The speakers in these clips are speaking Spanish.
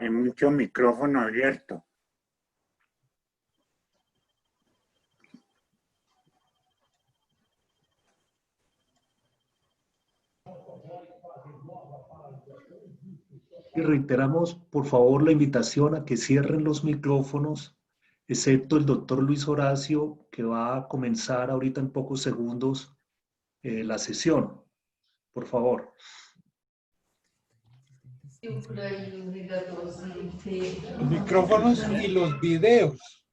Hay mucho micrófono abierto. Y reiteramos, por favor, la invitación a que cierren los micrófonos, excepto el doctor Luis Horacio, que va a comenzar ahorita en pocos segundos la sesión. Por favor. Los micrófonos y los videos.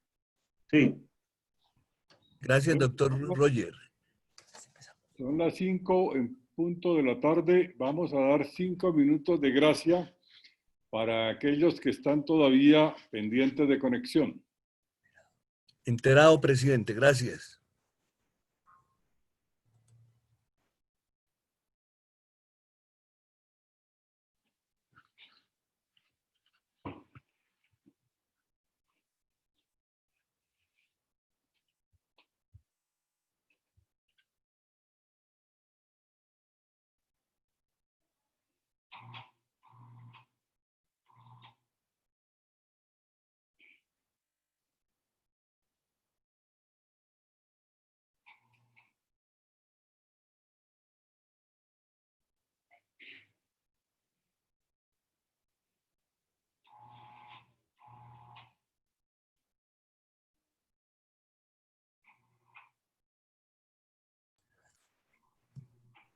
Sí. Gracias, doctor Roger. Son las 5 en punto de la tarde. Vamos a dar 5 minutos de gracia para aquellos que están todavía pendientes de conexión. Enterado, presidente. Gracias.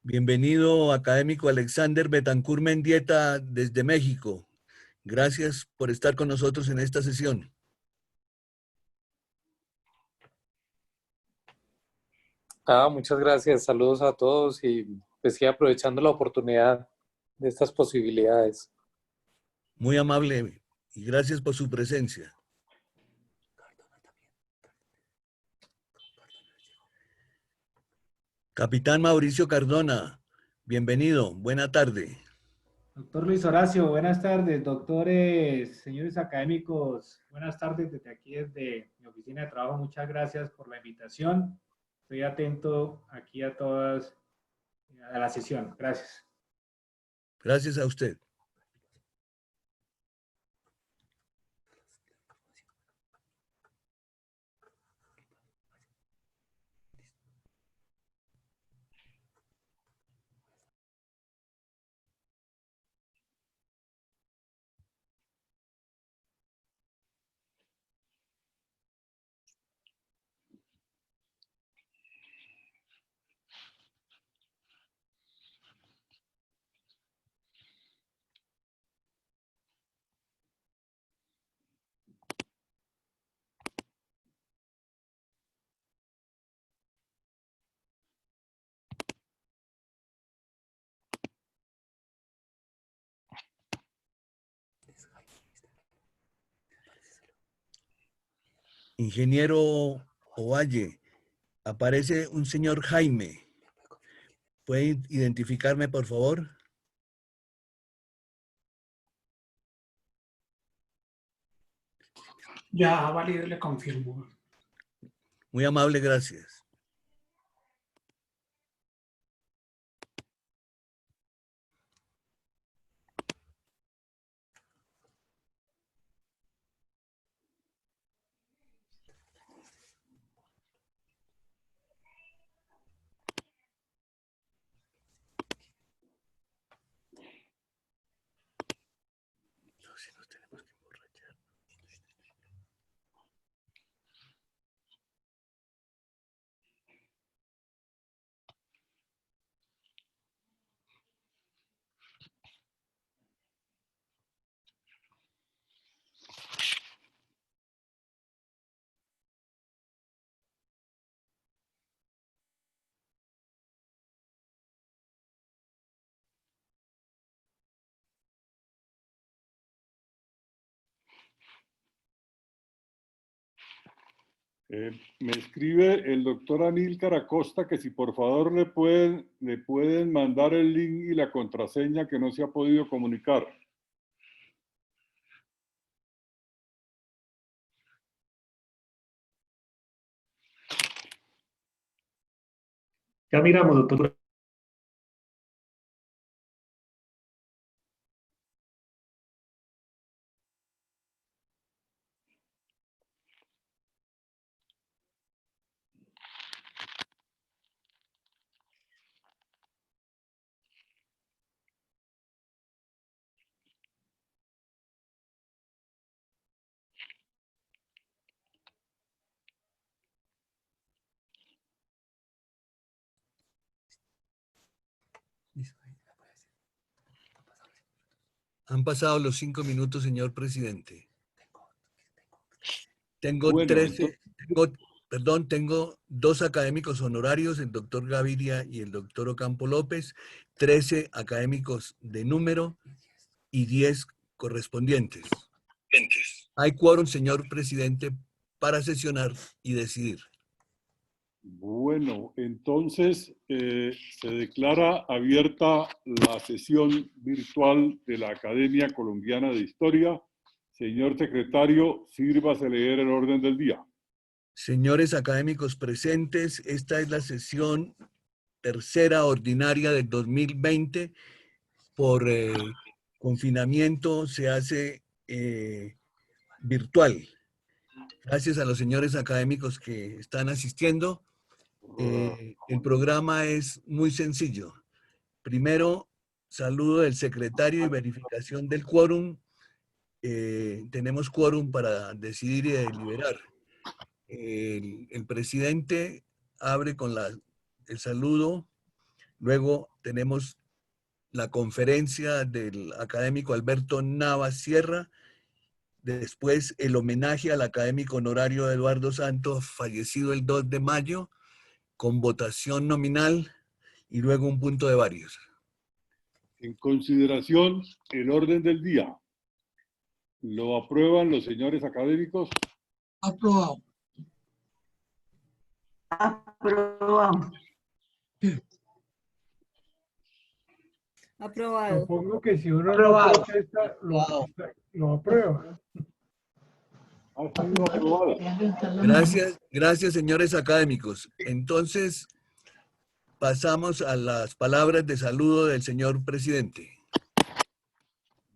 Bienvenido, académico Alexander Betancourt Mendieta, desde México. Gracias por estar con nosotros en esta sesión. Muchas gracias. Saludos a todos y pues sí, aprovechando la oportunidad de estas posibilidades. Muy amable y gracias por su presencia. Capitán Mauricio Cardona, bienvenido, buena tarde. Doctor Luis Horacio, buenas tardes. Doctores, señores académicos, buenas tardes desde aquí, desde mi oficina de trabajo. Muchas gracias por la invitación. Estoy atento aquí a todas, a la sesión. Gracias. Gracias a usted. Ingeniero Ovalle, aparece un señor Jaime. ¿Puede identificarme, por favor? Ya, válido, le confirmo. Muy amable, gracias. Me escribe el doctor Amílcar Acosta que si por favor le pueden mandar el link y la contraseña que no se ha podido comunicar. Ya miramos, doctor. Han pasado los 5 minutos, señor presidente. Tengo Bueno, 13, tengo 2 académicos honorarios, el doctor Gaviria y el doctor Ocampo López, 13 académicos de número y 10 correspondientes. Hay quórum, señor presidente, para sesionar y decidir. Bueno, entonces se declara abierta la sesión virtual de la Academia Colombiana de Historia. Señor secretario, sírvase leer el orden del día. Señores académicos presentes, esta es la sesión tercera ordinaria del 2020. Por confinamiento se hace virtual. Gracias a los señores académicos que están asistiendo. El programa es muy sencillo. Primero, saludo del secretario y verificación del quórum. Tenemos quórum para decidir y deliberar. El presidente abre con el saludo. Luego tenemos la conferencia del académico Alberto Navas Sierra. Después, el homenaje al académico honorario Eduardo Santos, fallecido el 2 de mayo, con votación nominal y luego un punto de varios. En consideración, el orden del día. ¿Lo aprueban los señores académicos? Aprobado. Aprobado. Aprobado. Supongo que si uno Aprobado. no protesta, lo aprueba. Ha sido aprobado. Gracias, señores académicos. Entonces, pasamos a las palabras de saludo del señor presidente.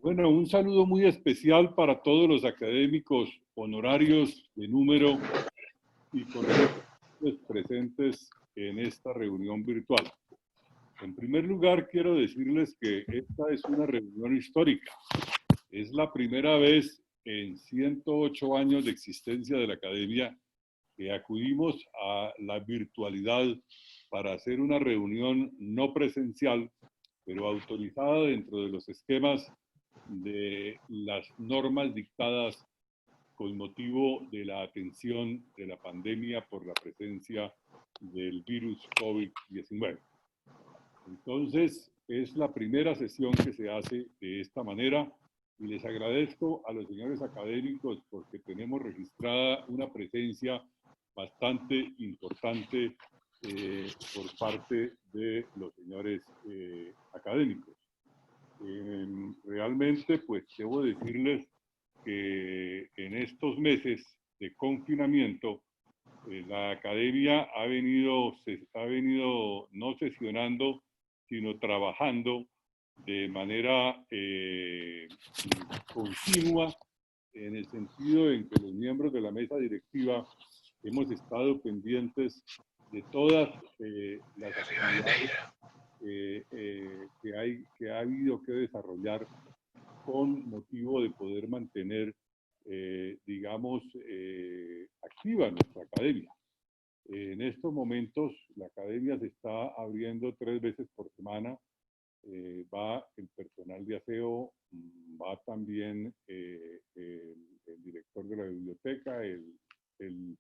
Bueno, un saludo muy especial para todos los académicos honorarios de número y correspondientes presentes en esta reunión virtual. En primer lugar, quiero decirles que esta es una reunión histórica. Es la primera vez en 108 años de existencia de la Academia que acudimos a la virtualidad para hacer una reunión no presencial, pero autorizada dentro de los esquemas de las normas dictadas con motivo de la atención de la pandemia por la presencia del virus COVID-19. Entonces, es la primera sesión que se hace de esta manera y les agradezco a los señores académicos porque tenemos registrada una presencia bastante importante por parte de los señores académicos. Realmente, pues debo decirles que en estos meses de confinamiento, la academia ha venido no sesionando, sino trabajando de manera continua, en el sentido en que los miembros de la mesa directiva hemos estado pendientes de todas las actividades que ha habido que desarrollar con motivo de poder mantener, digamos, activa nuestra academia. En estos momentos la academia se está abriendo 3 veces por semana. Va el personal de aseo, va también el director de la biblioteca, el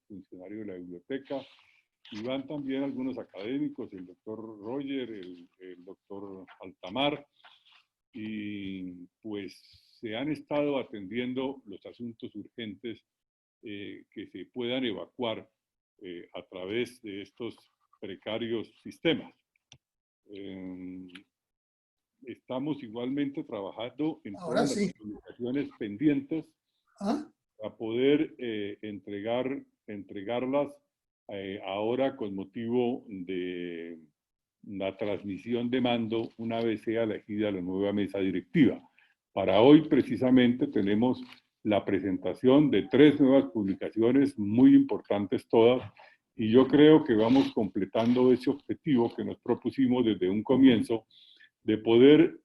funcionario de la biblioteca, y van también algunos académicos, el doctor Roger, el doctor Altamar, y pues se han estado atendiendo los asuntos urgentes que se puedan evacuar a través de estos precarios sistemas. Estamos igualmente trabajando en todas las publicaciones pendientes para poder entregarlas ahora con motivo de la transmisión de mando una vez sea elegida la nueva mesa directiva. Para hoy precisamente tenemos la presentación de 3 nuevas publicaciones muy importantes todas, y yo creo que vamos completando ese objetivo que nos propusimos desde un comienzo de poder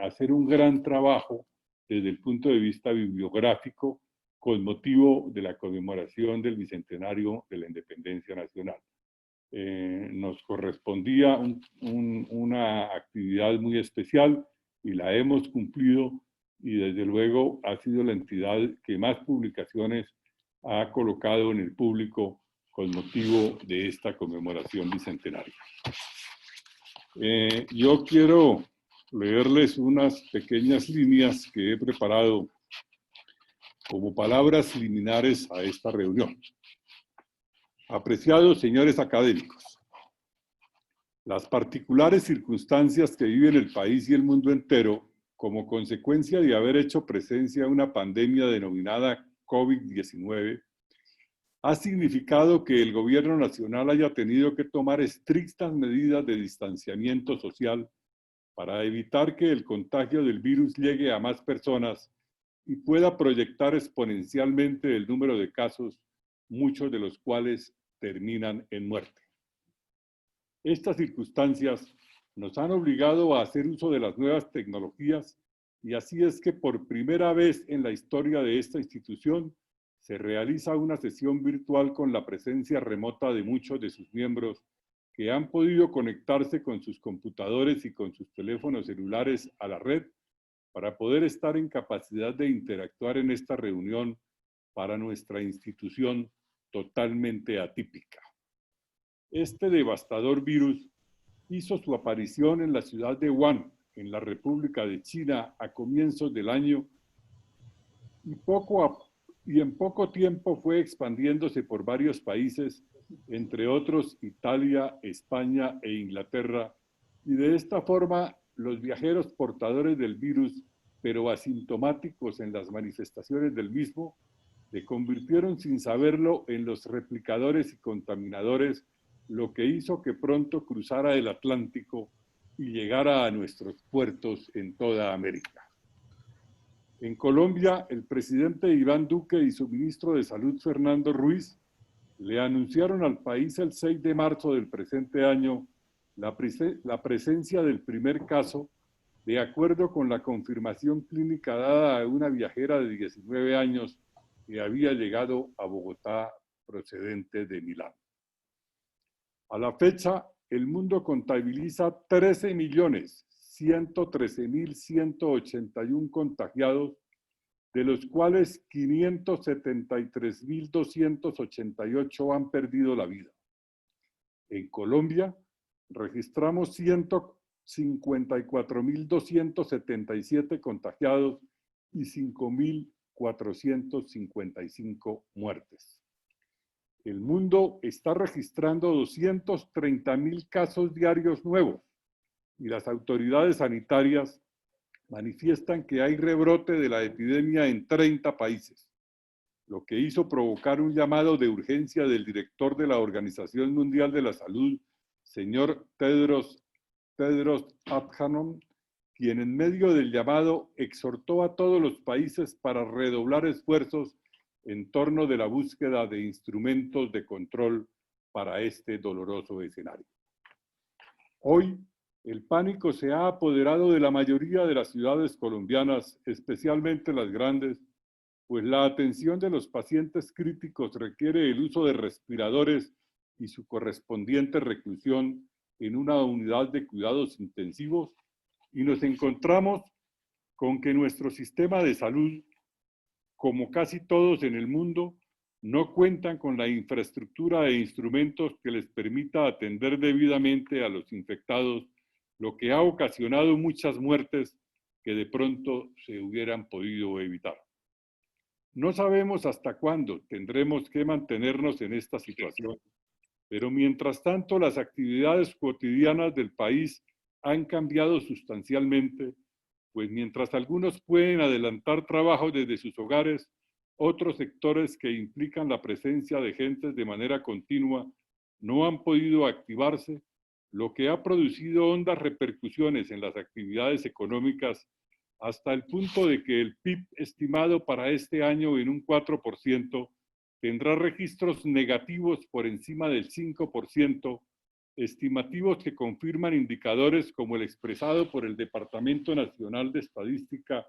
hacer un gran trabajo desde el punto de vista bibliográfico con motivo de la conmemoración del bicentenario de la independencia nacional. Nos correspondía una actividad muy especial y la hemos cumplido, y desde luego ha sido la entidad que más publicaciones ha colocado en el público con motivo de esta conmemoración bicentenaria. Yo quiero leerles unas pequeñas líneas que he preparado como palabras liminares a esta reunión. Apreciados señores académicos, las particulares circunstancias que viven el país y el mundo entero como consecuencia de haber hecho presencia una pandemia denominada COVID-19 ha significado que el gobierno nacional haya tenido que tomar estrictas medidas de distanciamiento social para evitar que el contagio del virus llegue a más personas y pueda proyectar exponencialmente el número de casos, muchos de los cuales terminan en muerte. Estas circunstancias nos han obligado a hacer uso de las nuevas tecnologías, y así es que por primera vez en la historia de esta institución se realiza una sesión virtual con la presencia remota de muchos de sus miembros que han podido conectarse con sus computadores y con sus teléfonos celulares a la red para poder estar en capacidad de interactuar en esta reunión para nuestra institución totalmente atípica. Este devastador virus hizo su aparición en la ciudad de Wuhan, en la República de China, a comienzos del año, y en poco tiempo fue expandiéndose por varios países, entre otros Italia, España e Inglaterra, y de esta forma los viajeros portadores del virus, pero asintomáticos en las manifestaciones del mismo, se convirtieron sin saberlo en los replicadores y contaminadores, lo que hizo que pronto cruzara el Atlántico y llegara a nuestros puertos en toda América. En Colombia, el presidente Iván Duque y su ministro de Salud, Fernando Ruiz, le anunciaron al país el 6 de marzo del presente año la presencia del primer caso, de acuerdo con la confirmación clínica dada a una viajera de 19 años que había llegado a Bogotá procedente de Milán. A la fecha, el mundo contabiliza 13.113.181 contagiados, de los cuales 573.288 han perdido la vida. En Colombia, registramos 154.277 contagiados y 5.455 muertes. El mundo está registrando 230.000 casos diarios nuevos, y las autoridades sanitarias manifiestan que hay rebrote de la epidemia en 30 países, lo que hizo provocar un llamado de urgencia del director de la Organización Mundial de la Salud, señor Tedros Adhanom, quien en medio del llamado exhortó a todos los países para redoblar esfuerzos en torno de la búsqueda de instrumentos de control para este doloroso escenario. Hoy, el pánico se ha apoderado de la mayoría de las ciudades colombianas, especialmente las grandes, pues la atención de los pacientes críticos requiere el uso de respiradores y su correspondiente reclusión en una unidad de cuidados intensivos, y nos encontramos con que nuestro sistema de salud, como casi todos en el mundo, no cuentan con la infraestructura e instrumentos que les permita atender debidamente a los infectados, lo que ha ocasionado muchas muertes que de pronto se hubieran podido evitar. No sabemos hasta cuándo tendremos que mantenernos en esta situación, pero mientras tanto las actividades cotidianas del país han cambiado sustancialmente, pues mientras algunos pueden adelantar trabajo desde sus hogares, otros sectores que implican la presencia de gentes de manera continua no han podido activarse, lo que ha producido hondas repercusiones en las actividades económicas hasta el punto de que el PIB estimado para este año en un 4% tendrá registros negativos por encima del 5%, estimativos que confirman indicadores como el expresado por el Departamento Nacional de Estadística,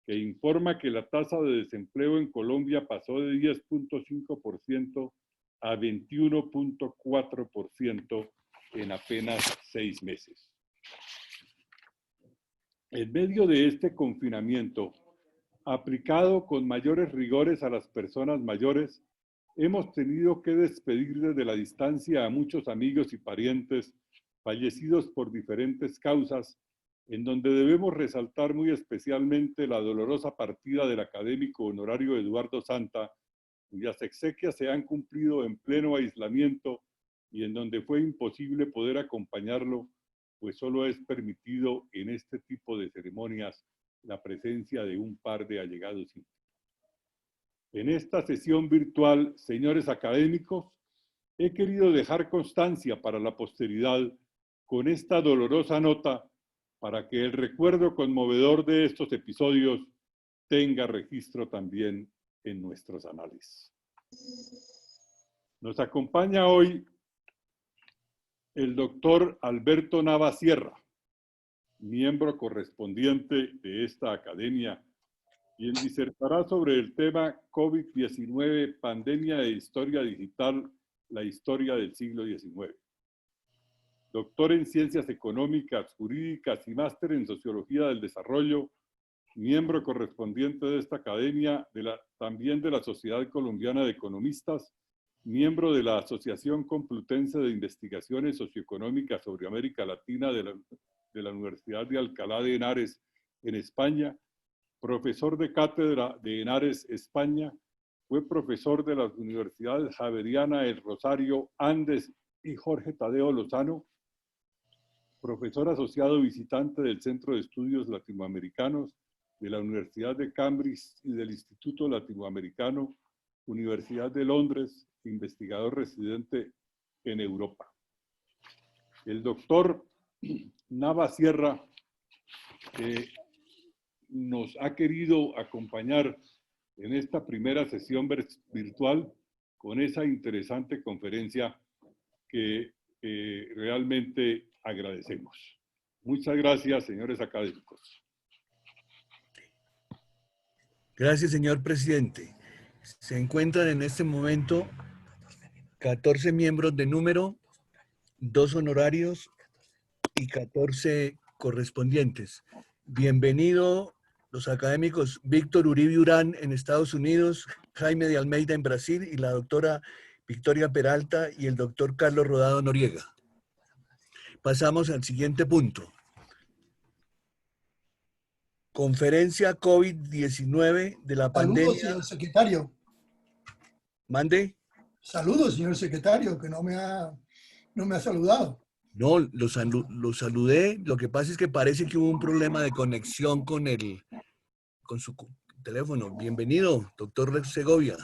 que informa que la tasa de desempleo en Colombia pasó de 10.5% a 21.4% en apenas 6 meses. En medio de este confinamiento, aplicado con mayores rigores a las personas mayores, hemos tenido que despedir desde la distancia a muchos amigos y parientes fallecidos por diferentes causas, en donde debemos resaltar muy especialmente la dolorosa partida del académico honorario Eduardo Santa, cuyas exequias se han cumplido en pleno aislamiento y en donde fue imposible poder acompañarlo, pues solo es permitido en este tipo de ceremonias la presencia de un par de allegados íntimos. En esta sesión virtual, señores académicos, he querido dejar constancia para la posteridad con esta dolorosa nota para que el recuerdo conmovedor de estos episodios tenga registro también en nuestros anales. Nos acompaña hoy el doctor Alberto Nava Sierra, miembro correspondiente de esta academia, quien disertará sobre el tema COVID-19, pandemia e historia digital, la historia del siglo XIX. Doctor en Ciencias Económicas, Jurídicas y máster en Sociología del Desarrollo, miembro correspondiente de esta academia, también de la Sociedad Colombiana de Economistas, miembro de la Asociación Complutense de Investigaciones Socioeconómicas sobre América Latina de la Universidad de Alcalá de Henares en España, profesor de cátedra de Henares, España, fue profesor de las Universidades Javeriana, El Rosario, Andes y Jorge Tadeo Lozano, profesor asociado visitante del Centro de Estudios Latinoamericanos de la Universidad de Cambridge y del Instituto Latinoamericano, Universidad de Londres, investigador residente en Europa. El doctor Nava Sierra nos ha querido acompañar en esta primera sesión virtual con esa interesante conferencia que realmente agradecemos. Muchas gracias, señores académicos. Gracias, señor presidente. Se encuentran en este momento 14 miembros de número, 2 honorarios y 14 correspondientes. Bienvenido los académicos Víctor Uribe Urán en Estados Unidos, Jaime de Almeida en Brasil y la doctora Victoria Peralta y el doctor Carlos Rodado Noriega. Pasamos al siguiente punto. Conferencia COVID-19 de la pandemia. Saludos, señor secretario. Mande. Saludos, señor secretario, que no me ha saludado. No, lo saludé. Lo que pasa es que parece que hubo un problema de conexión con su teléfono. Bienvenido, doctor Segovia.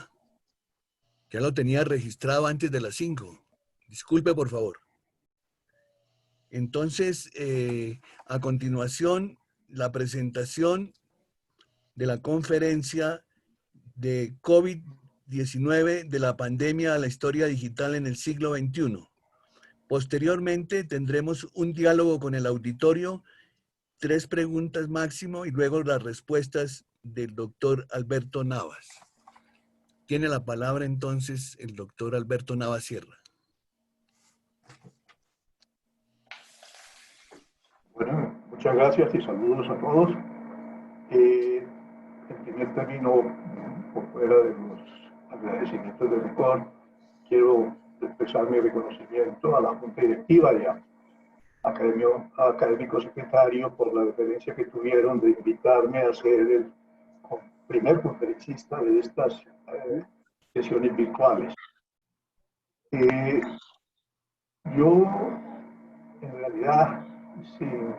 Ya lo tenía registrado antes de las 5. Disculpe, por favor. Entonces, a continuación, la presentación de la conferencia de COVID-19 de la pandemia a la historia digital en el siglo XXI. Posteriormente tendremos un diálogo con el auditorio, 3 preguntas máximo y luego las respuestas del doctor Alberto Navas. Tiene la palabra entonces el doctor Alberto Navas Sierra. Bueno, muchas gracias y saludos a todos. En primer término, por fuera de los agradecimientos de rigor, quiero expresar mi reconocimiento a la Junta Directiva y a académico secretario por la deferencia que tuvieron de invitarme a ser el primer conferencista de estas sesiones virtuales. Yo, en realidad, sin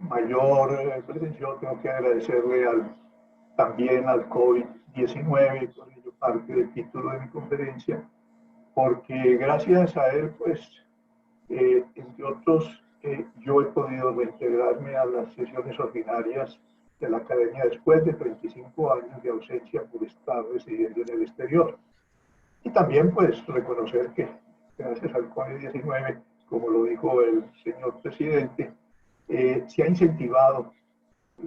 mayor pretensión, tengo que agradecerle también al COVID-19, por ello parte del título de mi conferencia, porque gracias a él, pues, entre otros, yo he podido reintegrarme a las sesiones ordinarias de la academia después de 35 años de ausencia por estar residiendo en el exterior. Y también, pues, reconocer que gracias al COVID-19, como lo dijo el señor presidente, se ha incentivado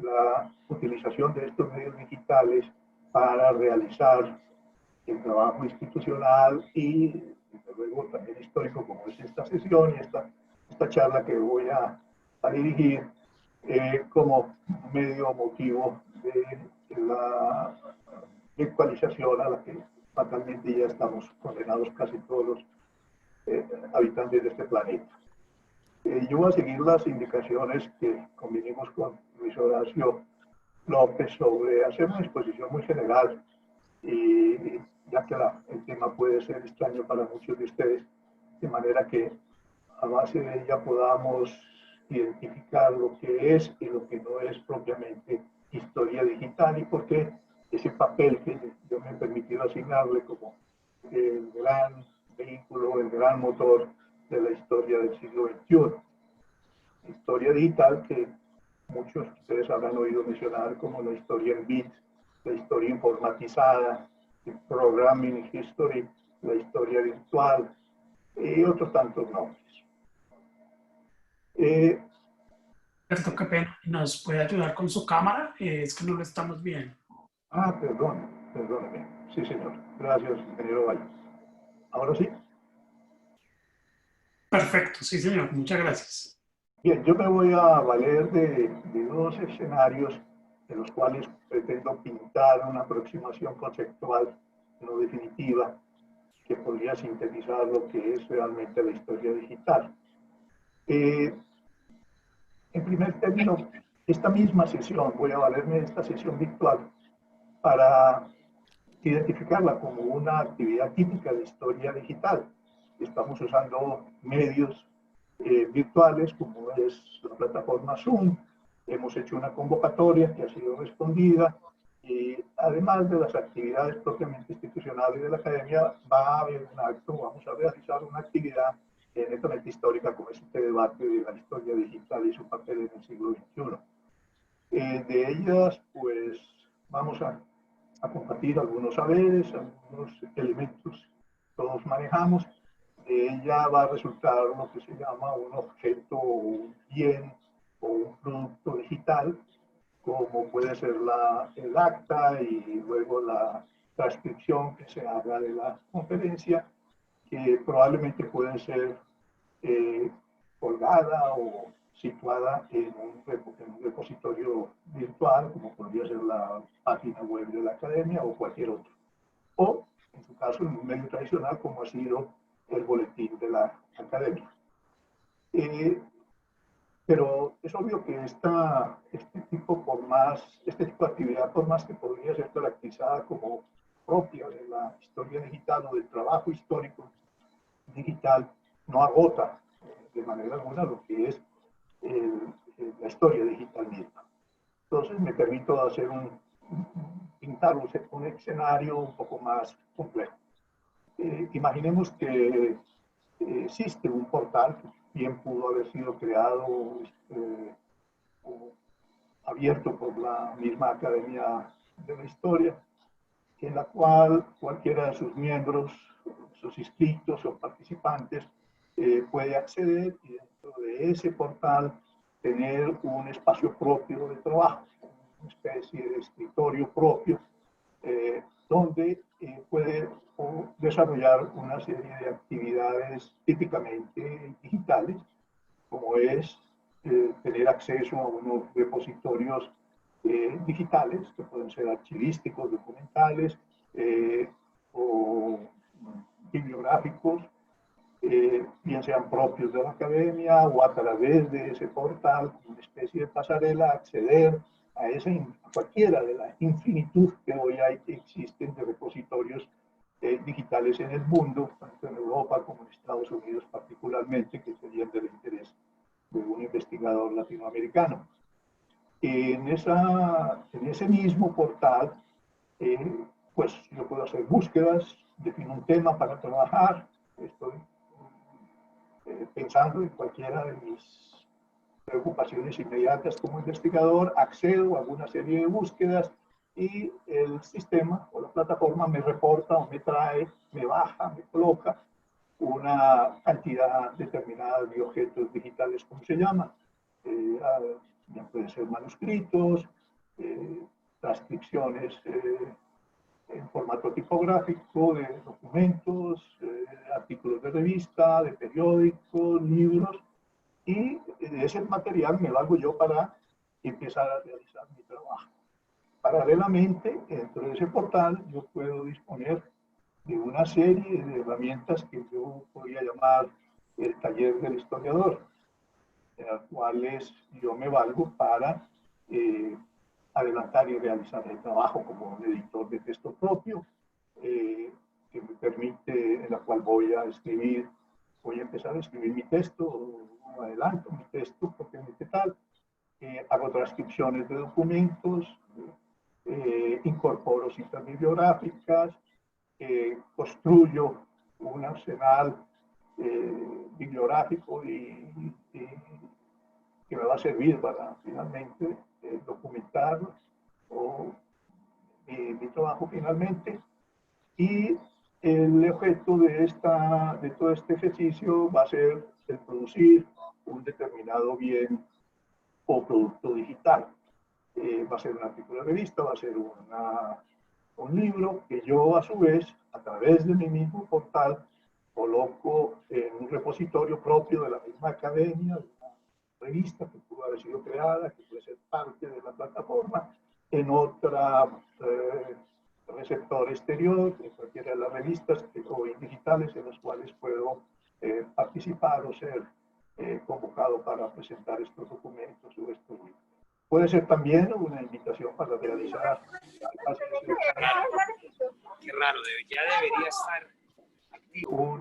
la utilización de estos medios digitales para realizar el trabajo institucional y, desde luego, también histórico, como es esta sesión y esta charla que voy a dirigir, como medio motivo de la virtualización a la que fatalmente ya estamos condenados casi todos los habitantes de este planeta. Yo voy a seguir las indicaciones que convinimos con Luis Horacio López sobre hacer una exposición muy general, y ya que el tema puede ser extraño para muchos de ustedes, de manera que a base de ella podamos identificar lo que es y lo que no es propiamente historia digital, y por qué ese papel que yo me he permitido asignarle como el gran vehículo, el gran motor de la historia del siglo XXI. Historia digital que muchos de ustedes habrán oído mencionar como la historia en bits, la historia informatizada, el programming history, la historia virtual y otros tantos nombres. Alberto, qué pena. ¿Nos puede ayudar con su cámara? Es que no lo estamos viendo. Perdóneme. Sí, señor. Gracias, ingeniero Valle. ¿Ahora sí? Perfecto, sí, señor. Muchas gracias. Bien, yo me voy a valer de dos escenarios en los cuales pretendo pintar una aproximación conceptual no definitiva que podría sintetizar lo que es realmente la historia digital. En primer término, esta misma sesión, voy a valerme de esta sesión virtual para identificarla como una actividad típica de historia digital. Estamos usando medios virtuales como es la plataforma Zoom. Hemos hecho una convocatoria que ha sido respondida, y además de las actividades propiamente institucionales de la academia, va a haber un acto, vamos a realizar una actividad netamente histórica como es este debate de la historia digital y su papel en el siglo XXI. De ellas, pues, vamos a compartir algunos saberes, algunos elementos todos manejamos. De ella va a resultar lo que se llama un objeto o un bien o un producto digital, como puede ser el acta y luego la transcripción que se haga de la conferencia, que probablemente puede ser colgada o situada en un repositorio virtual, como podría ser la página web de la academia o cualquier otro. O, en su caso, en un medio tradicional, como ha sido el boletín de la academia. Pero es obvio que este tipo de actividad, por más que podría ser caracterizada como propia de la historia digital o del trabajo histórico digital, no agota de manera alguna lo que es la historia digital misma. Entonces me permito hacer pintar un escenario un poco más complejo. Imaginemos que existe un portal que bien pudo haber sido creado o abierto por la misma Academia de la Historia, en la cual cualquiera de sus miembros, sus inscritos o participantes puede acceder, y dentro de ese portal tener un espacio propio de trabajo, una especie de escritorio propio, donde puede desarrollar una serie de actividades típicamente digitales, como es tener acceso a unos repositorios digitales, que pueden ser archivísticos, documentales o bibliográficos, bien sean propios de la academia o a través de ese portal, una especie de pasarela, acceder a cualquiera de la infinitud que hoy hay que existen de repositorios digitales en el mundo, tanto en Europa como en Estados Unidos particularmente, que serían del interés de un investigador latinoamericano. En ese mismo portal, pues yo puedo hacer búsquedas, defino un tema para trabajar, estoy pensando en cualquiera de mis preocupaciones inmediatas como investigador, accedo a alguna serie de búsquedas y el sistema o la plataforma me reporta o me trae, me baja, me coloca una cantidad determinada de objetos digitales, como se llama. Ya pueden ser manuscritos, transcripciones en formato tipográfico, de documentos, artículos de revista, de periódicos, libros, y ese material me lo hago yo para empezar a realizar mi trabajo. Paralelamente, dentro de ese portal, yo puedo disponer de una serie de herramientas que yo podría llamar el taller del historiador, de las cuales yo me valgo para adelantar y realizar el trabajo como un editor de texto propio, que me permite, en la cual voy a empezar a escribir mi texto, adelanto mi texto propiamente tal, hago transcripciones de documentos, incorporo citas bibliográficas, construyo un arsenal bibliográfico y que me va a servir para finalmente documentar mi trabajo finalmente. Y el objeto de todo este ejercicio va a ser el producir un determinado bien o producto digital. Va a ser un artículo de revista, va a ser un libro que yo a su vez, a través de mi mismo portal, coloco en un repositorio propio de la misma academia, de una revista que pudo haber sido creada, que puede ser parte de la plataforma, en otra receptor exterior, en cualquiera de las revistas hoy digitales en las cuales puedo participar o ser convocado para presentar estos documentos o estos libros. Puede ser también una invitación para realizar. Qué raro, ya debería estar activo.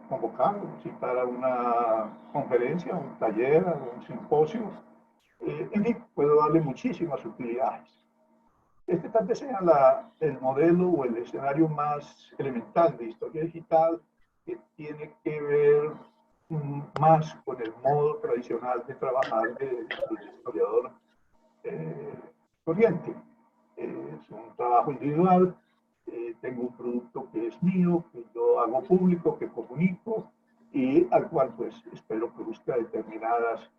Convocar, citar a una conferencia, un taller, un simposio. En fin, puedo darle muchísimas utilidades. Este tal vez sea el modelo o el escenario más elemental de historia digital, que tiene que ver más con el modo tradicional de trabajar del historiador corriente. Es un trabajo individual, tengo un producto que es mío, que yo hago público, que comunico y al cual pues espero que busque determinadas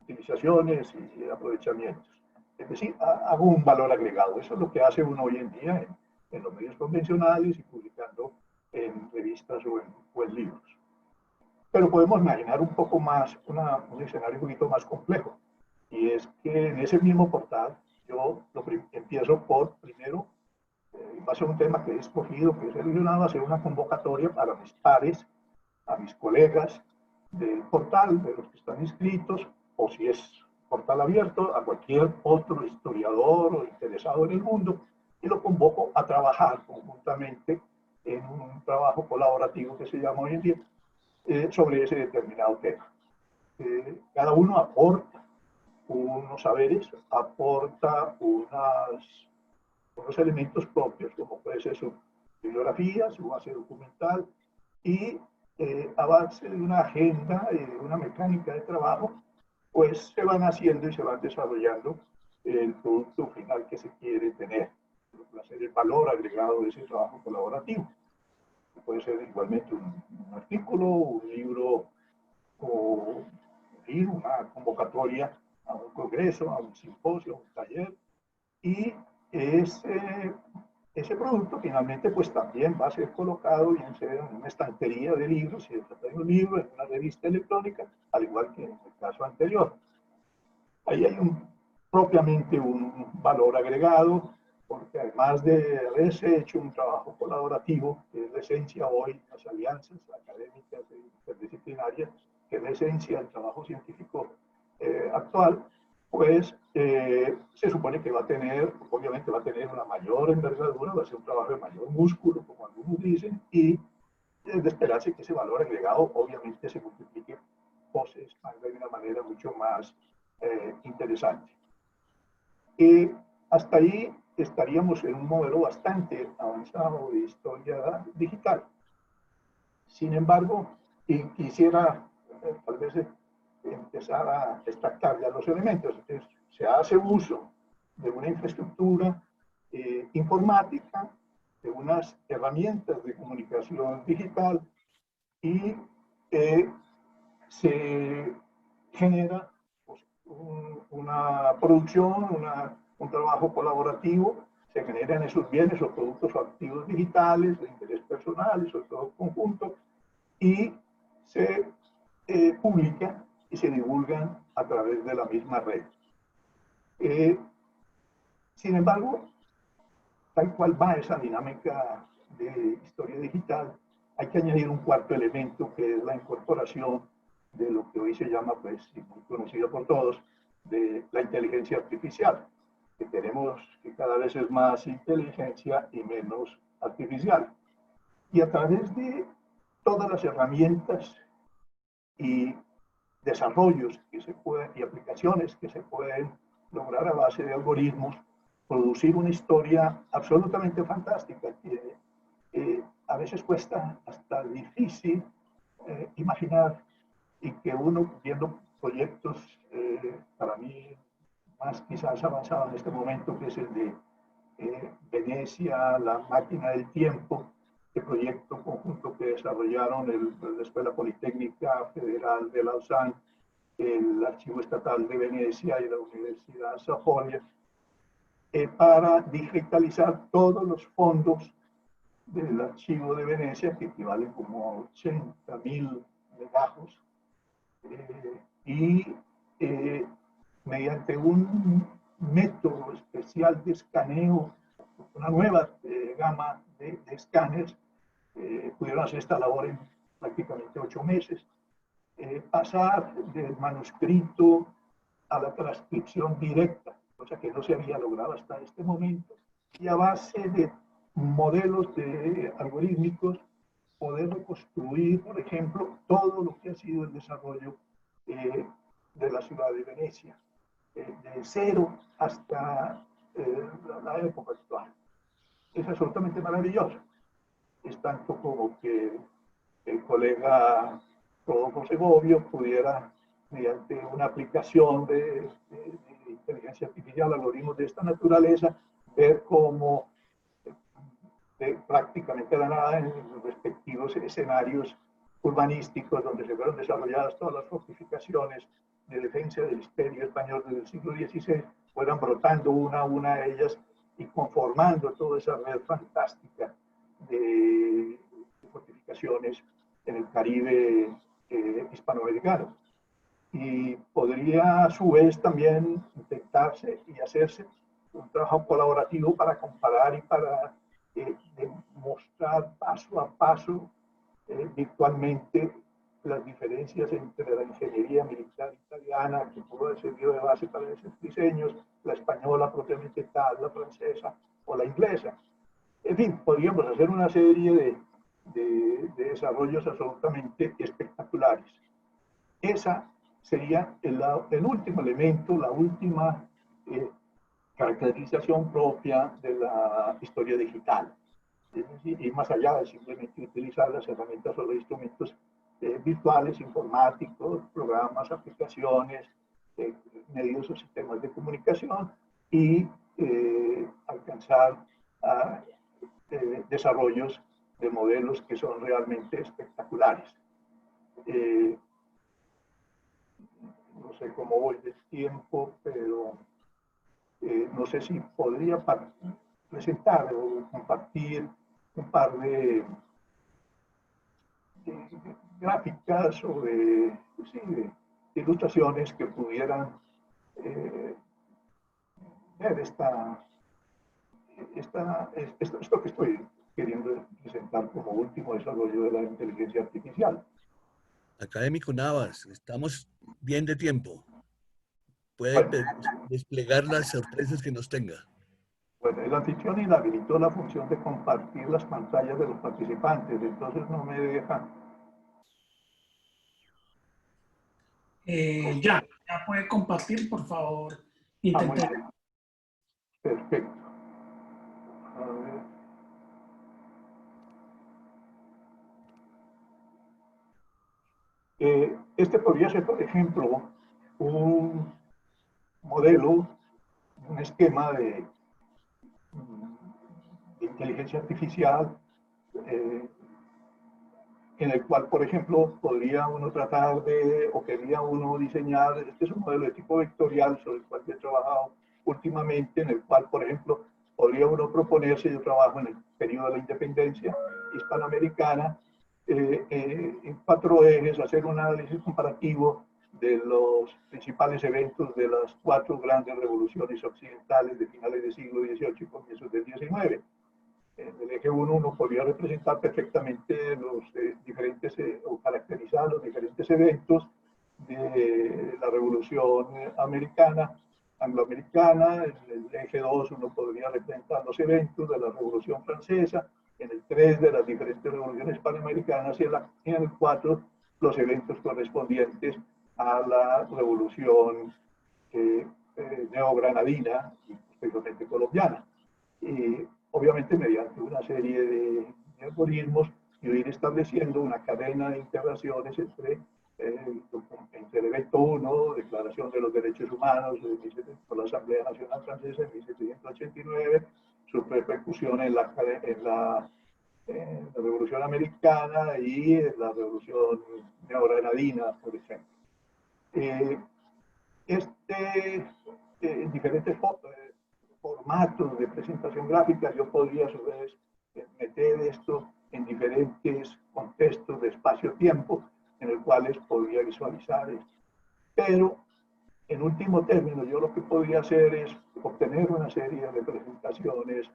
utilizaciones y aprovechamientos. Es decir, hago un valor agregado. Eso es lo que hace uno hoy en día en los medios convencionales y publicando en revistas o en libros. Pero podemos imaginar un poco más, un escenario un poquito más complejo. Y es que en ese mismo portal yo empiezo por, primero, va a ser un tema que he escogido, que he seleccionado, hacer una convocatoria para mis pares, a mis colegas del portal, de los que están inscritos, o si es portal abierto, a cualquier otro historiador o interesado en el mundo, y lo convoco a trabajar conjuntamente en un trabajo colaborativo que se llama hoy en día sobre ese determinado tema. Cada uno aporta unos saberes, aporta unos elementos propios, como puede ser su bibliografía, su base documental, y a base de una agenda, de una mecánica de trabajo, pues se van haciendo y se van desarrollando el producto final que se quiere tener, va a ser el valor agregado de ese trabajo colaborativo. Puede ser igualmente un artículo, un libro, o una convocatoria a un congreso, a un simposio, a un taller, y ese producto finalmente pues también va a ser colocado bien sea en una estantería de libros, si se trata de un libro, en una revista electrónica, al igual que en el caso anterior. Ahí hay propiamente un valor agregado, porque además de haberse hecho un trabajo colaborativo, que es la esencia hoy, las alianzas académicas e interdisciplinarias, que es la esencia del trabajo científico actual, pues se supone que va a tener, obviamente va a tener una mayor envergadura, va a ser un trabajo de mayor músculo, como algunos dicen, y es de esperarse que ese valor agregado obviamente se multiplique o se expanda de una manera mucho más interesante. Hasta ahí estaríamos en un modelo bastante avanzado de historia digital. Sin embargo, quisiera tal vez empezar a destacar ya los elementos. Entonces, se hace uso de una infraestructura informática, de unas herramientas de comunicación digital y se genera pues, una producción, un trabajo colaborativo, se generan esos bienes o productos o activos digitales de interés personal y sobre todo conjunto, y se publican y se divulgan a través de la misma red. Sin embargo, tal cual va esa dinámica de historia digital, hay que añadir un cuarto elemento que es la incorporación de lo que hoy se llama, pues, muy conocido por todos, de la inteligencia artificial, que tenemos que cada vez es más inteligencia y menos artificial. Y a través de todas las herramientas y desarrollos que se pueden, y aplicaciones que se pueden lograr a base de algoritmos, producir una historia absolutamente fantástica que a veces cuesta hasta difícil imaginar, y que uno viendo proyectos para mí más quizás avanzado en este momento, que es el de Venecia, la máquina del tiempo, este proyecto conjunto que desarrollaron la Escuela Politécnica Federal de Lausanne, el Archivo Estatal de Venecia y la Universidad Sajonia, para digitalizar todos los fondos del Archivo de Venecia, que equivalen como a 80.000 legajos, y mediante un método especial de escaneo, una nueva gama de escáneres, pudieron hacer esta labor en prácticamente 8 meses. Pasar del manuscrito a la transcripción directa, cosa que no se había logrado hasta este momento, y a base de modelos algorítmicos poder reconstruir, por ejemplo, todo lo que ha sido el desarrollo de la ciudad de Venecia, de cero hasta la época actual. Es absolutamente maravilloso. Es tanto como que el colega Rodolfo Segovio pudiera, mediante una aplicación de inteligencia artificial, algoritmos de esta naturaleza, ver cómo prácticamente de la nada en los respectivos escenarios urbanísticos donde se fueron desarrolladas todas las fortificaciones de defensa del imperio español desde el siglo XVI, fueran brotando una a una de ellas y conformando toda esa red fantástica de fortificaciones en el Caribe hispanoamericano. Y podría a su vez también intentarse y hacerse un trabajo colaborativo para comparar y para mostrar paso a paso virtualmente las diferencias entre la ingeniería militar italiana, que pudo haber servido de base para esos diseños, la española propiamente tal, la francesa o la inglesa. En fin, podríamos hacer una serie de desarrollos absolutamente espectaculares. Esa sería el último elemento, la última caracterización propia de la historia digital. Es decir, y más allá de simplemente utilizar las herramientas o los instrumentos virtuales, informáticos, programas, aplicaciones, medios o sistemas de comunicación, y alcanzar desarrollos de modelos que son realmente espectaculares. No sé cómo voy de tiempo, pero no sé si podría presentar o compartir un par de gráficas o de ilustraciones que pudieran ver esto que estoy queriendo presentar como último desarrollo de la inteligencia artificial. Académico Navas, estamos bien de tiempo. Puede desplegar las sorpresas que nos tenga. Bueno, el anfitrión inhabilitó la función de compartir las pantallas de los participantes, entonces no me deja. Ya puede compartir, por favor. Muy Intente. bien. Perfecto. A ver. Este podría ser, por ejemplo, un modelo, un esquema de inteligencia artificial en el cual, por ejemplo, podría uno tratar de, o quería uno diseñar, este es un modelo de tipo vectorial sobre el cual yo he trabajado últimamente, en el cual, por ejemplo, podría uno proponerse, yo trabajo en el periodo de la independencia hispanoamericana, en 4 ejes, hacer un análisis comparativo de los principales eventos de las 4 grandes revoluciones occidentales de finales del siglo XVIII y comienzos del XIX. En el eje 1 uno podría representar perfectamente los diferentes, o caracterizar los diferentes eventos de la Revolución Americana, angloamericana. En el eje 2 uno podría representar los eventos de la Revolución Francesa, en el 3 de las diferentes revoluciones panamericanas y en el 4 los eventos correspondientes a la Revolución neogranadina y posteriormente colombiana. Obviamente mediante una serie de algoritmos y ir estableciendo una cadena de integraciones entre el evento 1, Declaración de los Derechos Humanos por la Asamblea Nacional Francesa en 1789, su repercusión en la Revolución Americana y en la Revolución neogranadina, por ejemplo. En diferentes formatos de presentación gráfica, yo podría a su vez meter esto en diferentes contextos de espacio-tiempo en el cuales podría visualizar esto. Pero, en último término, yo lo que podría hacer es obtener una serie de representaciones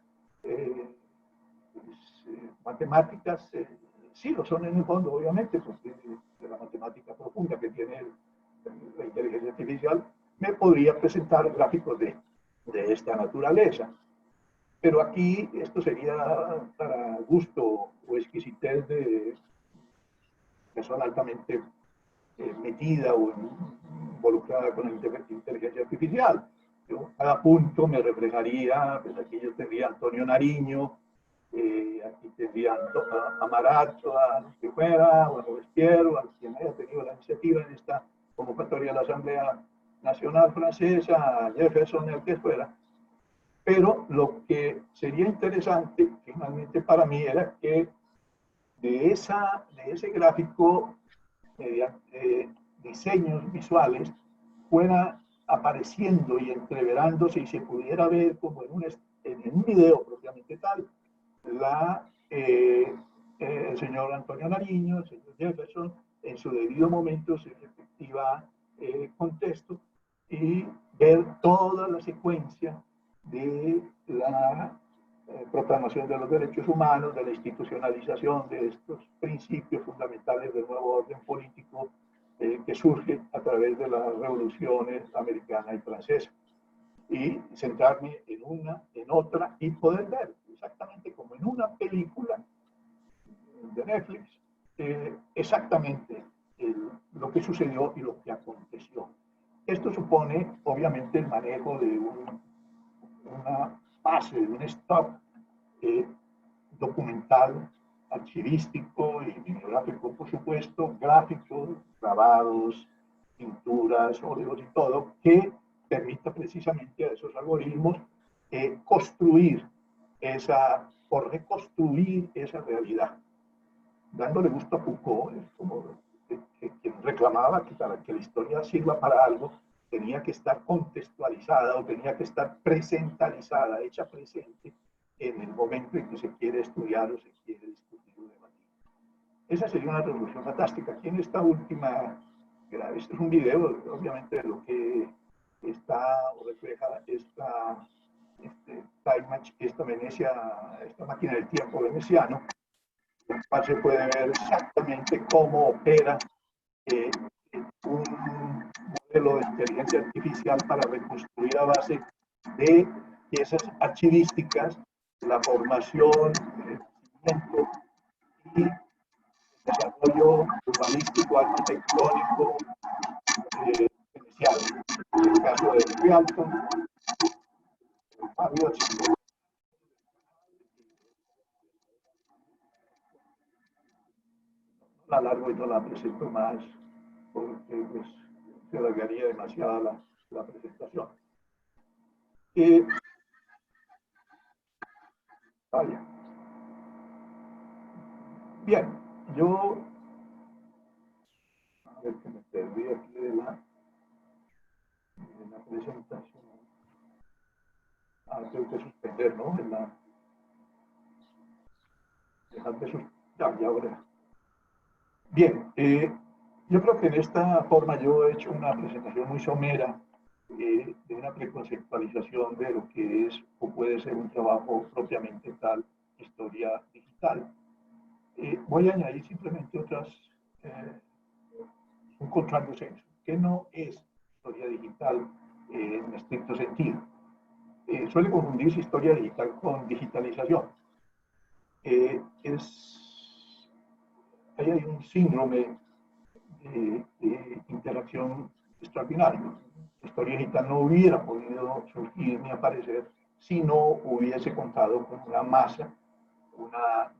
matemáticas, sí lo son en el fondo, obviamente, porque de la matemática profunda que tiene la inteligencia artificial, me podría presentar gráficos de esta naturaleza. Pero aquí esto sería para gusto o exquisitez de persona altamente metida o involucrada con la inteligencia artificial. Yo, cada punto me reflejaría, pues aquí yo tendría Antonio Nariño, aquí tendría a Marat, a los que fuera, o a Robespierre, a quien haya tenido la iniciativa en esta convocatoria de la Asamblea Nacional Francesa, a Jefferson, el que fuera. Pero lo que sería interesante finalmente para mí era que de ese gráfico, mediante diseños visuales, fuera apareciendo y entreverándose y se pudiera ver como en un video propiamente tal, el señor Antonio Nariño, el señor Jefferson, en su debido momento, en su efectiva contexto, y ver toda la secuencia de la proclamación de los derechos humanos, de la institucionalización de estos principios fundamentales del nuevo orden político que surge a través de las revoluciones americana y francesa. Y centrarme en una, en otra, y poder ver exactamente como en una película de Netflix, exactamente lo que sucedió y lo que aconteció. Esto supone, obviamente, el manejo de una base, de un stock documental, archivístico y bibliográfico, por supuesto, gráficos, grabados, pinturas, óleos y todo, que permita precisamente a esos algoritmos construir o reconstruir esa realidad. Dándole gusto a Foucault, es como que reclamaba que para que la historia sirva para algo, tenía que estar contextualizada o tenía que estar presentalizada, hecha presente en el momento en que se quiere estudiar o se quiere discutir o debatir. Esa sería una revolución fantástica. Aquí en esta última, este es un video, obviamente, de lo que está o refleja esta máquina del tiempo veneciano, en el cual se puede ver exactamente cómo opera un modelo de inteligencia artificial para reconstruir a base de esas archivísticas la formación, el crecimiento y desarrollo urbanístico, arquitectónico, inicial. En el caso de Rialto, Fabio, no la alargo y no la presento más porque pues, se alargaría demasiado la presentación. Vaya. Bien, yo a ver que me perdí aquí de la presentación. Tengo que suspender, ¿no? Dejar de suspender. Ya ahora. Bien, yo creo que en esta forma yo he hecho una presentación muy somera de una preconceptualización de lo que es o puede ser un trabajo propiamente tal, historia digital. Voy a añadir simplemente un contrasenso, que no es historia digital en estricto sentido. Suele confundirse historia digital con digitalización. Ahí hay un síndrome de interacción extraordinario. La historia digital no hubiera podido surgir ni aparecer si no hubiese contado con una masa, una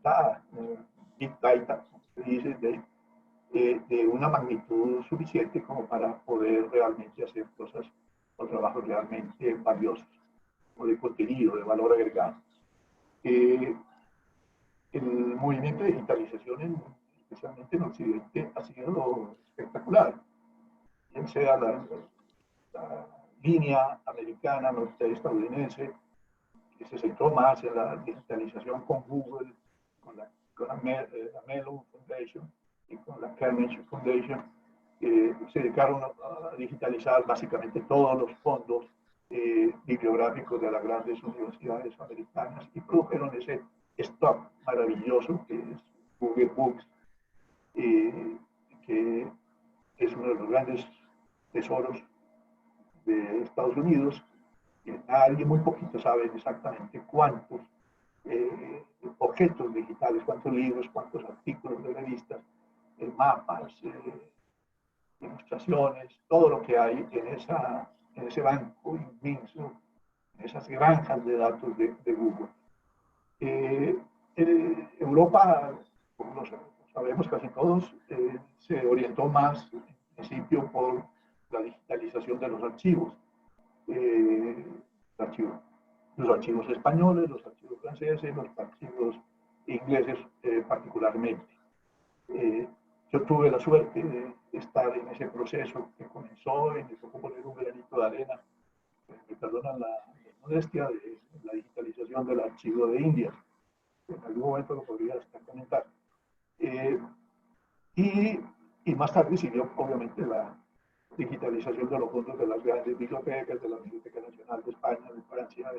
big data, como se dice, de una magnitud suficiente como para poder realmente hacer cosas o trabajos realmente valiosos, o de contenido, de valor agregado. El movimiento de digitalización, especialmente en Occidente, ha sido espectacular. Bien sea la línea americana, norteestadounidense, que se centró más en la digitalización con Google, con la Mellon Foundation y con la Carnegie Foundation, se dedicaron a digitalizar básicamente todos los fondos bibliográficos de las grandes universidades americanas y produjeron ese stock maravilloso que es Google Books, que es uno de los grandes tesoros de Estados Unidos. Nadie, muy poquito saben exactamente cuántos objetos digitales, cuántos libros, cuántos artículos de revistas, mapas, ilustraciones, todo lo que hay en ese banco inmenso, en esas granjas de datos de Google. Europa, como lo sabemos casi todos, se orientó más en principio por la digitalización de los archivos. Los archivos españoles, los archivos franceses, los archivos ingleses particularmente. Yo tuve la suerte de estar en ese proceso que comenzó y me tocó poner un granito de arena, me perdonan la modestia, de la digitalización del archivo de India. En algún momento lo podría hasta comentar. Y más tarde siguió, obviamente, la digitalización de los fondos de las grandes bibliotecas, de la Biblioteca Nacional de España, de Francia,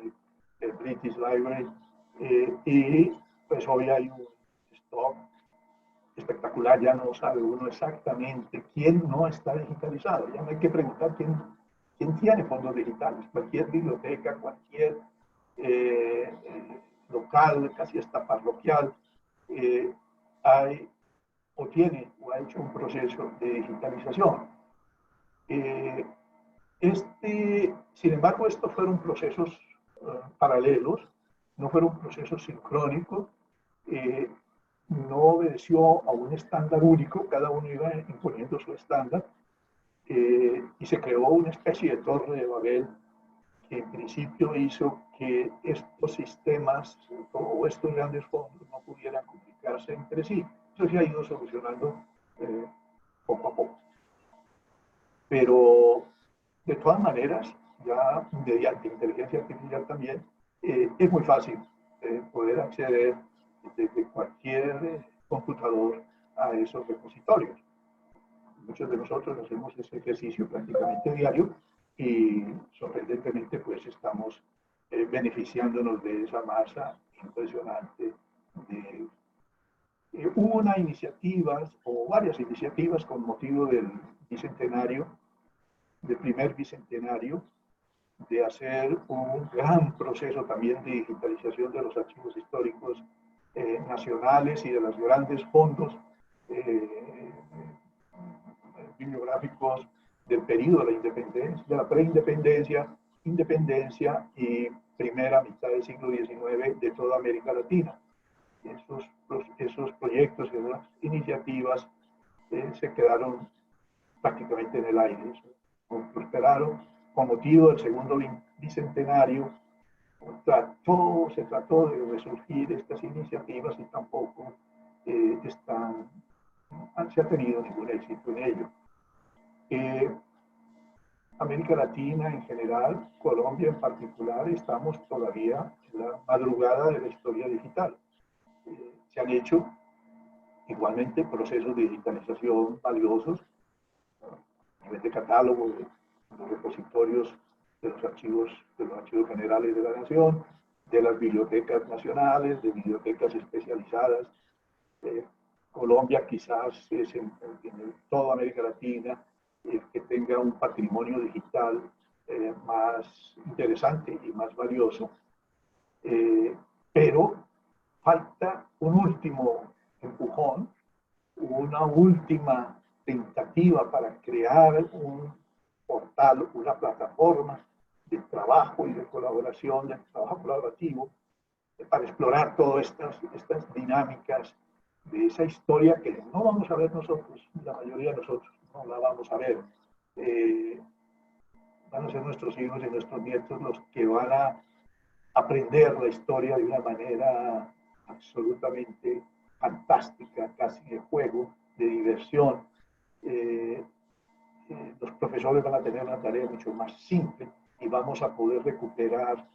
del British Library, y pues hoy hay un stock espectacular, ya no sabe uno exactamente quién no está digitalizado, ya no hay que preguntar quién tiene fondos digitales, cualquier biblioteca, cualquier local, casi hasta parroquial, hay o tiene o ha hecho un proceso de digitalización. Sin embargo, estos fueron procesos paralelos, no fueron procesos sincrónicos, no obedeció a un estándar único, cada uno iba imponiendo su estándar, y se creó una especie de torre de Babel que en principio hizo que estos sistemas o estos grandes fondos no pudieran comunicarse entre sí. Eso se ha ido solucionando poco a poco. Pero de todas maneras, ya mediante inteligencia artificial también, es muy fácil poder acceder desde cualquier computador a esos repositorios. Muchos de nosotros hacemos ese ejercicio prácticamente diario y sorprendentemente pues estamos beneficiándonos de esa masa impresionante de hubo una iniciativa o varias iniciativas con motivo del bicentenario, del primer bicentenario, de hacer un gran proceso también de digitalización de los archivos históricos nacionales y de los grandes fondos bibliográficos del periodo de la independencia, de la preindependencia, independencia y primera mitad del siglo XIX de toda América Latina. Esos proyectos y esas iniciativas se quedaron prácticamente en el aire, no prosperaron. Con motivo del segundo bicentenario, se trató de resurgir estas iniciativas y tampoco se ha tenido ningún éxito en ello. América Latina en general, Colombia en particular, estamos todavía en la madrugada de la historia digital. Se han hecho igualmente procesos de digitalización valiosos a nivel de catálogo, de los repositorios de los archivos generales de la nación, de las bibliotecas nacionales, de bibliotecas especializadas. Colombia quizás es en toda América Latina que tenga un patrimonio digital más interesante y más valioso, pero falta un último empujón, una última tentativa para crear un portal, una plataforma de trabajo y de colaboración, de trabajo colaborativo, para explorar todas estas dinámicas de esa historia que no vamos a ver nosotros, la mayoría de nosotros no la vamos a ver. Van a ser nuestros hijos y nuestros nietos los que van a aprender la historia de una manera absolutamente fantástica, casi de juego, de diversión. Los profesores van a tener una tarea mucho más simple y vamos a poder recuperar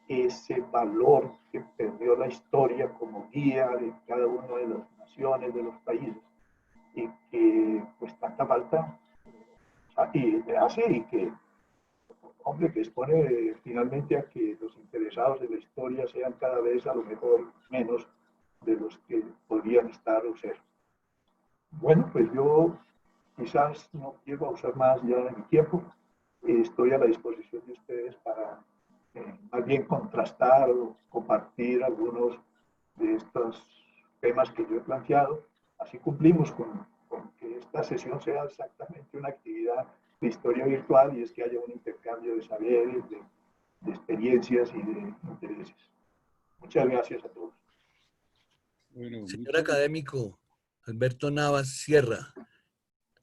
ese valor que perdió la historia como guía de cada una de las naciones, de los países, y que pues tanta falta hace y que, hombre, que expone finalmente a que los interesados en la historia sean cada vez a lo mejor menos de los que podrían estar o ser. Bueno, pues yo quizás no quiero usar más ya de mi tiempo. Estoy a la disposición de ustedes para más bien contrastar o compartir algunos de estos temas que yo he planteado. Así cumplimos con que esta sesión sea exactamente una actividad de historia virtual, y es que haya un intercambio de saberes, de experiencias y de intereses. Muchas gracias a todos. Bueno, señor académico Alberto Navas Sierra,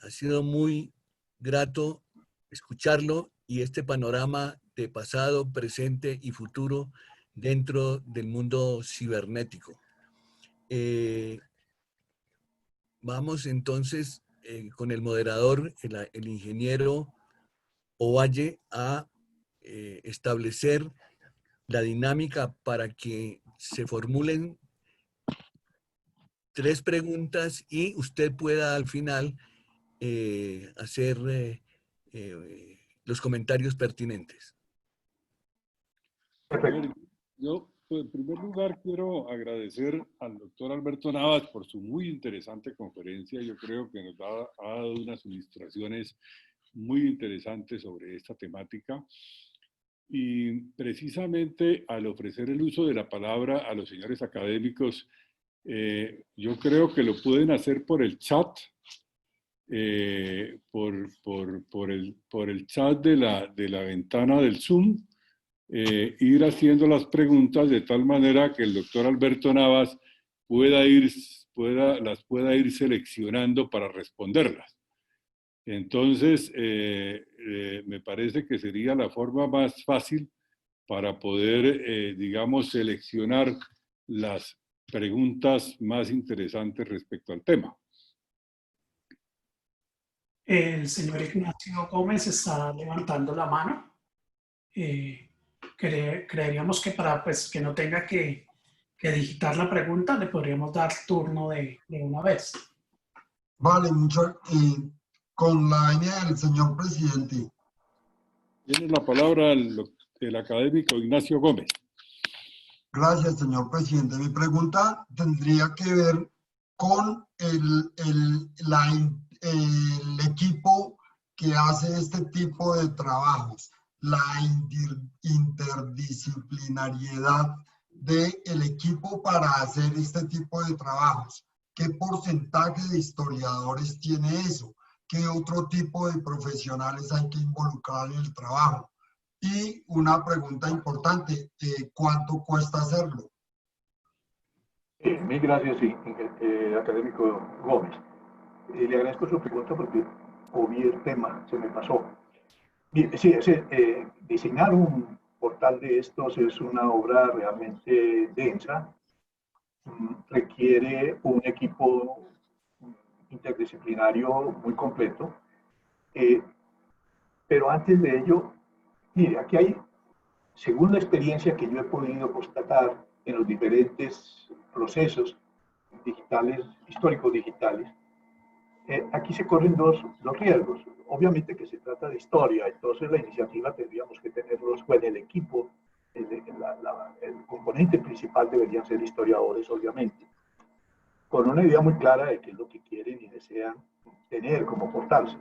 ha sido muy grato escucharlo y este panorama de pasado, presente y futuro dentro del mundo cibernético. Vamos entonces con el moderador, el ingeniero Ovalle, a establecer la dinámica para que se formulen 3 preguntas y usted pueda al final hacer los comentarios pertinentes. Yo, pues, en primer lugar, quiero agradecer al doctor Alberto Navas por su muy interesante conferencia. Yo creo que nos ha dado unas ilustraciones muy interesantes sobre esta temática. Y precisamente al ofrecer el uso de la palabra a los señores académicos, yo creo que lo pueden hacer por el chat, por el chat de la ventana del Zoom, ir haciendo las preguntas de tal manera que el doctor Alberto Navas las pueda ir seleccionando para responderlas. Entonces, me parece que sería la forma más fácil para poder, digamos, seleccionar las preguntas más interesantes respecto al tema. El señor Ignacio Gómez está levantando la mano. Creeríamos que para que no tenga que digitar la pregunta, le podríamos dar turno de una vez. Vale, con la venia del señor presidente. Tiene la palabra el académico Ignacio Gómez. Gracias, señor presidente. Mi pregunta tendría que ver con el equipo que hace este tipo de trabajos, la interdisciplinariedad del equipo para hacer este tipo de trabajos. ¿Qué porcentaje de historiadores tiene eso? ¿Qué otro tipo de profesionales hay que involucrar en el trabajo? Y una pregunta importante, ¿cuánto cuesta hacerlo? Mil gracias, sí, académico Gómez. Le agradezco su pregunta porque obvié el tema, se me pasó. Bien, sí, diseñar un portal de estos es una obra realmente densa. Requiere un equipo interdisciplinario muy completo. Pero antes de ello, mire, aquí hay, según la experiencia que yo he podido constatar en los diferentes procesos digitales, históricos digitales, aquí se corren dos riesgos. Obviamente que se trata de historia, entonces la iniciativa tendríamos que tenerlos, bueno, el equipo, el componente principal deberían ser historiadores, obviamente, con una idea muy clara de qué es lo que quieren y desean tener como portal.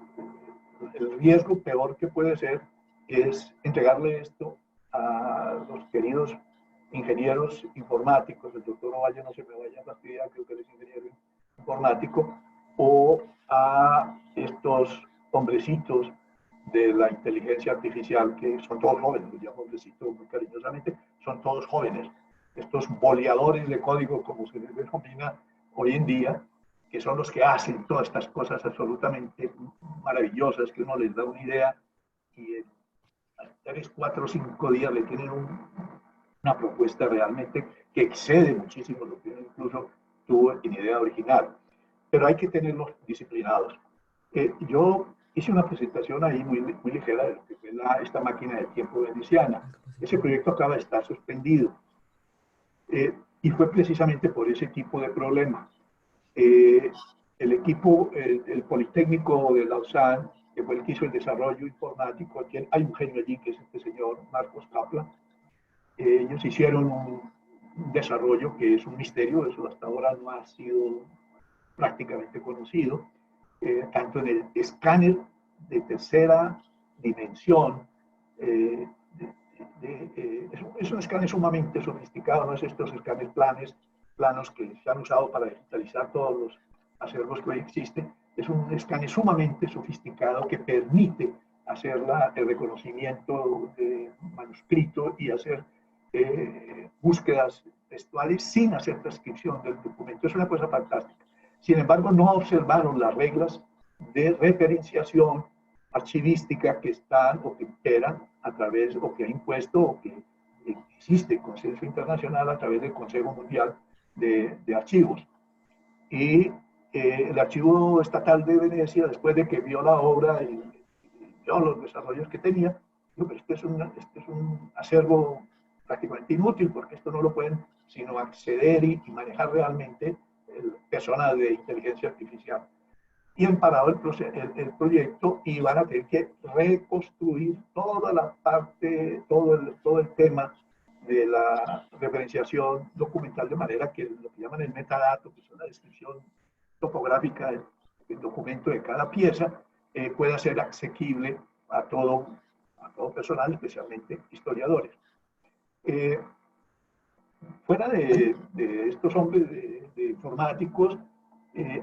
El riesgo peor que puede ser es entregarle esto a los queridos ingenieros informáticos, el doctor Ovalle no se me vaya a fastidiar, creo que él es ingeniero informático, o a estos hombrecitos de la inteligencia artificial, que son todos jóvenes, los llamo hombrecitos muy cariñosamente, son todos jóvenes, estos boleadores de código, como se les denomina hoy en día, que son los que hacen todas estas cosas absolutamente maravillosas, que uno les da una idea y en 3, 4, 5 días le tienen una propuesta realmente que excede muchísimo lo que uno incluso tuvo en idea original. Pero hay que tenerlos disciplinados. Yo hice una presentación ahí muy ligera de lo que fue esta máquina del tiempo veneciana. Ese proyecto acaba de estar suspendido. Y fue precisamente por ese tipo de problema. El equipo, el Politécnico de Lausanne, que fue el que hizo el desarrollo informático, hay un genio allí que es este señor Marcos Kaplan. Ellos hicieron un desarrollo que es un misterio, eso hasta ahora no ha sido prácticamente conocido, tanto en el escáner de tercera dimensión, es un escáner sumamente sofisticado, no es estos escáneres planos que se han usado para digitalizar todos los acervos que hoy existen, es un escáner sumamente sofisticado que permite hacer el reconocimiento de manuscrito y hacer búsquedas textuales sin hacer transcripción del documento. Es una cosa fantástica. Sin embargo, no observaron las reglas de referenciación archivística que están o que imperan a través, o que ha impuesto, o que existe consenso internacional a través del Consejo Mundial de Archivos. Y el Archivo Estatal de Venecia, después de que vio la obra y vio los desarrollos que tenía, dijo, pero este es un acervo prácticamente inútil, porque esto no lo pueden sino acceder y manejar realmente personas de inteligencia artificial. Y han parado el proyecto y van a tener que reconstruir toda la parte, todo el tema de la referenciación documental, de manera que lo que llaman el metadato, que es una descripción topográfica del documento de cada pieza, pueda ser asequible a todo personal, especialmente historiadores. Fuera de estos hombres de informáticos,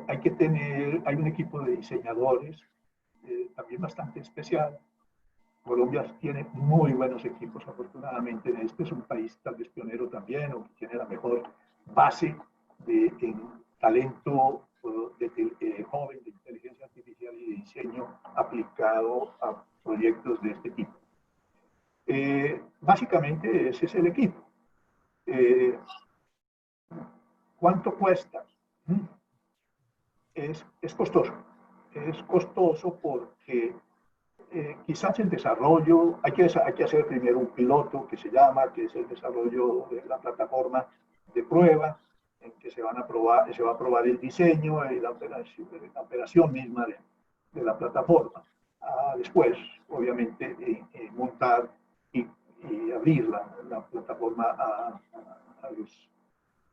hay un equipo de diseñadores también bastante especial. Colombia tiene muy buenos equipos, afortunadamente. Este es un país tal vez pionero también, o tiene la mejor base en talento joven de inteligencia artificial y de diseño aplicado a proyectos de este tipo. Básicamente ese es el equipo. ¿Cuánto cuesta? Es costoso. Es costoso porque quizás el desarrollo, hay que hacer primero un piloto que se llama, que es el desarrollo de la plataforma de prueba, en que se va a probar el diseño y la operación misma de la plataforma. Después, obviamente, montar y abrir la plataforma a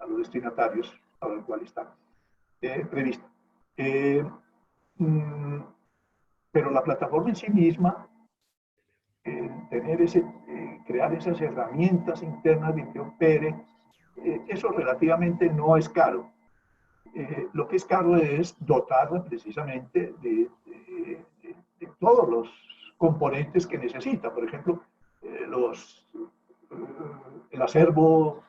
los destinatarios para el cual está. plataforma en sí misma, crear esas herramientas internas de que opere, eso relativamente no es caro. Lo que es caro es dotarla precisamente de todos los componentes que necesita. Por ejemplo, el acervo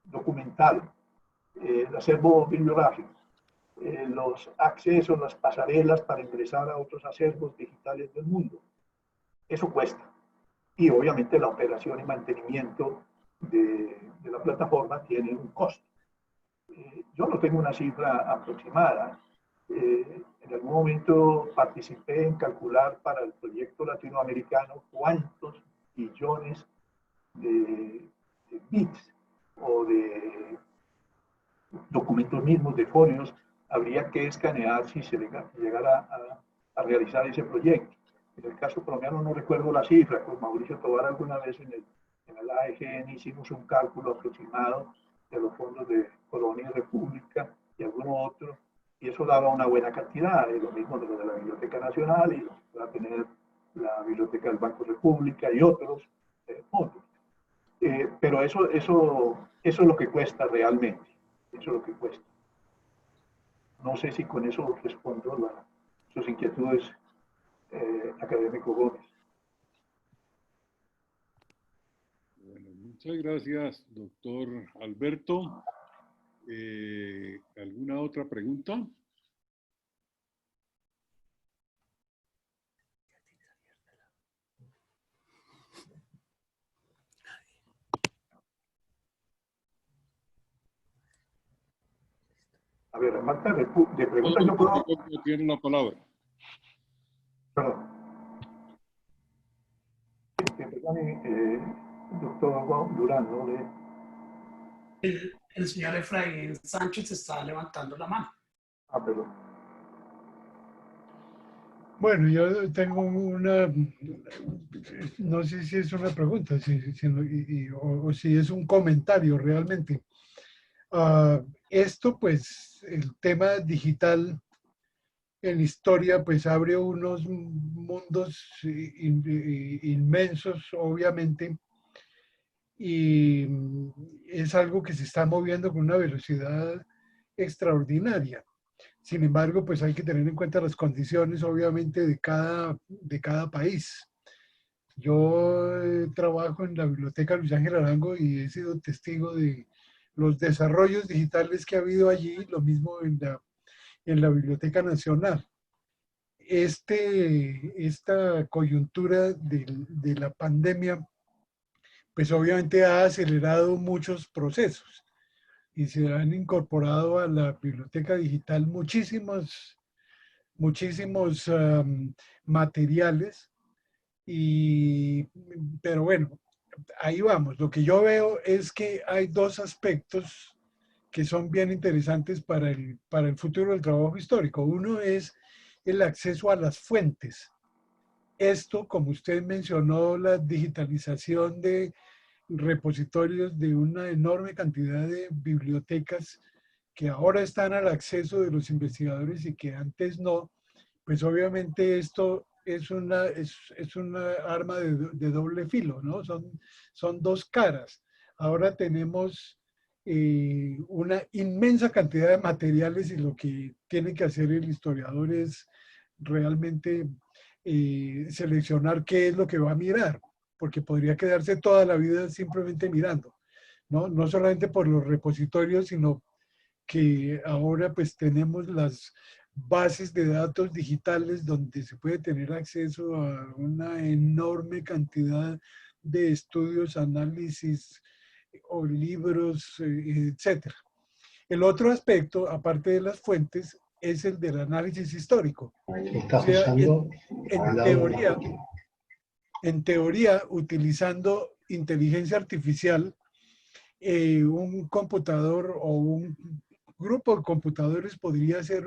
documental, el acervo bibliográfico, los accesos, las pasarelas para ingresar a otros acervos digitales del mundo. Eso cuesta. Y obviamente la operación y mantenimiento de la plataforma tiene un costo. Yo no tengo una cifra aproximada. En algún momento participé en calcular para el proyecto latinoamericano cuántos billones de bits o de documentos mismos, de folios, habría que escanear si se llegara a realizar ese proyecto. En el caso colombiano no recuerdo la cifra, con Mauricio Tovar alguna vez en el AEGN hicimos un cálculo aproximado de los fondos de Colonia y República y alguno otro, y eso daba una buena cantidad, lo mismo de lo de la Biblioteca Nacional y lo que va a tener la Biblioteca del Banco República y otros fondos. Pero eso es lo que cuesta realmente, eso es lo que cuesta. No sé si con eso respondo sus inquietudes, académico Gómez. Bueno, muchas gracias, doctor Alberto. ¿Alguna otra pregunta? A ver, falta de preguntas, yo puedo... Tiene la palabra. Perdón. Perdone, doctor Durán, ¿no? El señor Efraín Sánchez está levantando la mano. Ah, perdón. Bueno, yo tengo una, no sé si es una pregunta o si es un comentario realmente. Esto, pues, el tema digital en historia, pues abre unos mundos inmensos, obviamente, y es algo que se está moviendo con una velocidad extraordinaria. Sin embargo, pues hay que tener en cuenta las condiciones, obviamente, de cada país. Yo trabajo en la Biblioteca Luis Ángel Arango y he sido testigo de los desarrollos digitales que ha habido allí, lo mismo en la Biblioteca Nacional. Esta coyuntura de la pandemia, pues obviamente ha acelerado muchos procesos y se han incorporado a la biblioteca digital muchísimos materiales, pero bueno, ahí vamos. Lo que yo veo es que hay dos aspectos que son bien interesantes para el futuro del trabajo histórico. Uno es el acceso a las fuentes. Esto, como usted mencionó, la digitalización de repositorios de una enorme cantidad de bibliotecas que ahora están al acceso de los investigadores y que antes no, pues obviamente esto es una arma de doble filo, ¿no? Son dos caras. Ahora tenemos una inmensa cantidad de materiales y lo que tiene que hacer el historiador es realmente seleccionar qué es lo que va a mirar, porque podría quedarse toda la vida simplemente mirando, ¿no? No solamente por los repositorios, sino que ahora pues tenemos las bases de datos digitales donde se puede tener acceso a una enorme cantidad de estudios, análisis o libros, etc. El otro aspecto, aparte de las fuentes, es el del análisis histórico. O sea, en teoría, utilizando inteligencia artificial, un computador o un grupo de computadores podría hacer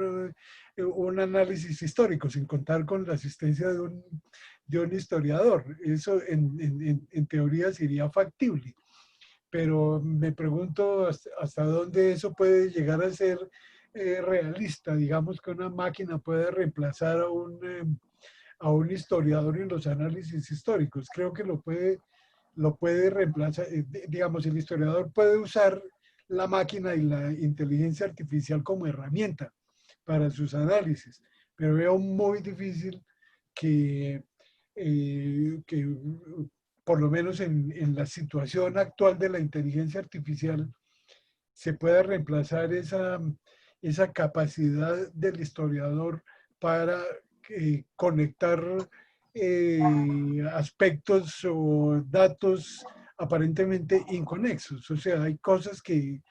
un análisis histórico sin contar con la asistencia de un historiador. Eso en teoría sería factible. Pero me pregunto hasta dónde eso puede llegar a ser realista, digamos que una máquina puede reemplazar a un historiador en los análisis históricos. Creo que lo puede reemplazar, digamos, el historiador puede usar la máquina y la inteligencia artificial como herramienta para sus análisis, pero veo muy difícil que por lo menos en la situación actual de la inteligencia artificial se pueda reemplazar esa capacidad del historiador para conectar aspectos o datos aparentemente inconexos. O sea, hay cosas que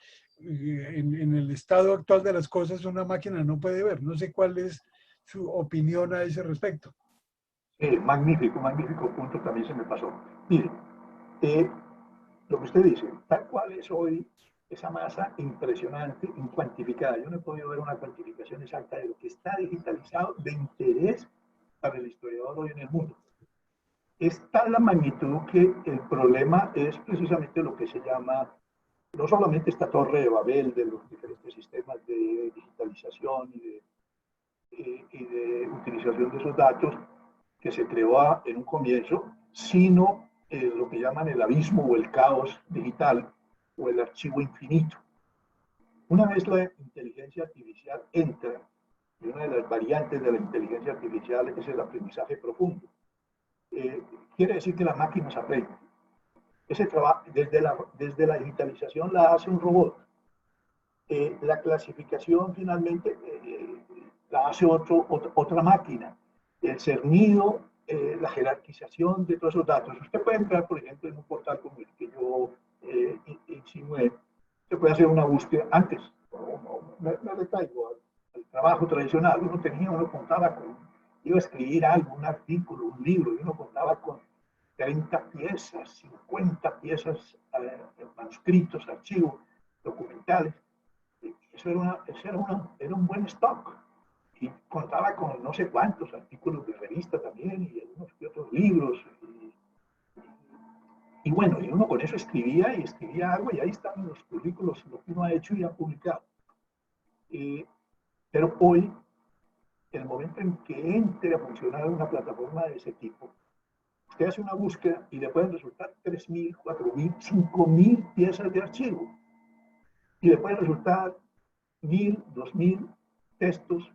en el estado actual de las cosas una máquina no puede ver. No sé cuál es su opinión a ese respecto. Magnífico, magnífico punto, también se me pasó. Mire, lo que usted dice, tal cual es hoy esa masa impresionante, incuantificada. Yo no he podido ver una cuantificación exacta de lo que está digitalizado de interés para el historiador hoy en el mundo. Es tal la magnitud que el problema es precisamente lo que se llama, no solamente esta torre de Babel de los diferentes sistemas de digitalización y de utilización de esos datos que se creó en un comienzo, sino lo que llaman el abismo o el caos digital o el archivo infinito. Una vez la inteligencia artificial entra, y una de las variantes de la inteligencia artificial es el aprendizaje profundo. Quiere decir que las máquinas aprenden. Ese trabajo, desde la digitalización la hace un robot. La clasificación finalmente la hace otra máquina. El cernido, la jerarquización de todos esos datos. Usted puede entrar, por ejemplo, en un portal como el que yo insinué. Usted puede hacer una búsqueda antes. Me retraigo al trabajo tradicional. Uno contaba iba a escribir algo, un artículo, un libro, y uno contaba con 30 piezas, 50 piezas, manuscritos, archivos, documentales. Eso era un buen stock. Y contaba con no sé cuántos artículos de revista también, y algunos que otros libros. Y bueno, y uno con eso escribía algo, y ahí están los currículos, lo que uno ha hecho y ha publicado. Pero hoy, el momento en que entre a funcionar una plataforma de ese tipo, usted hace una búsqueda y le pueden resultar 3.000, 4.000, 5.000 piezas de archivo. Y le pueden resultar 1.000, 2.000 textos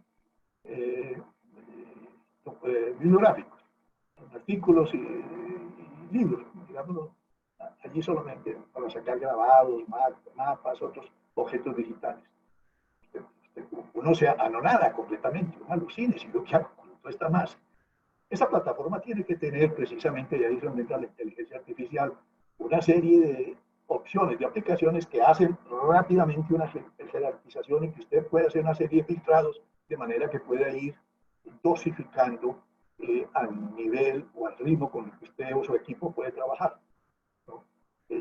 bibliográficos, artículos y libros, digámoslo, allí solamente para sacar grabados, mapas, otros objetos digitales. Uno se anonada completamente, uno alucina, si yo qué hago con toda esta masa. Esa plataforma tiene que tener precisamente, y ahí es donde entra la inteligencia artificial, una serie de opciones, de aplicaciones que hacen rápidamente una jerarquización y que usted puede hacer una serie de filtrados de manera que pueda ir dosificando al nivel o al ritmo con el que usted o su equipo puede trabajar, ¿no?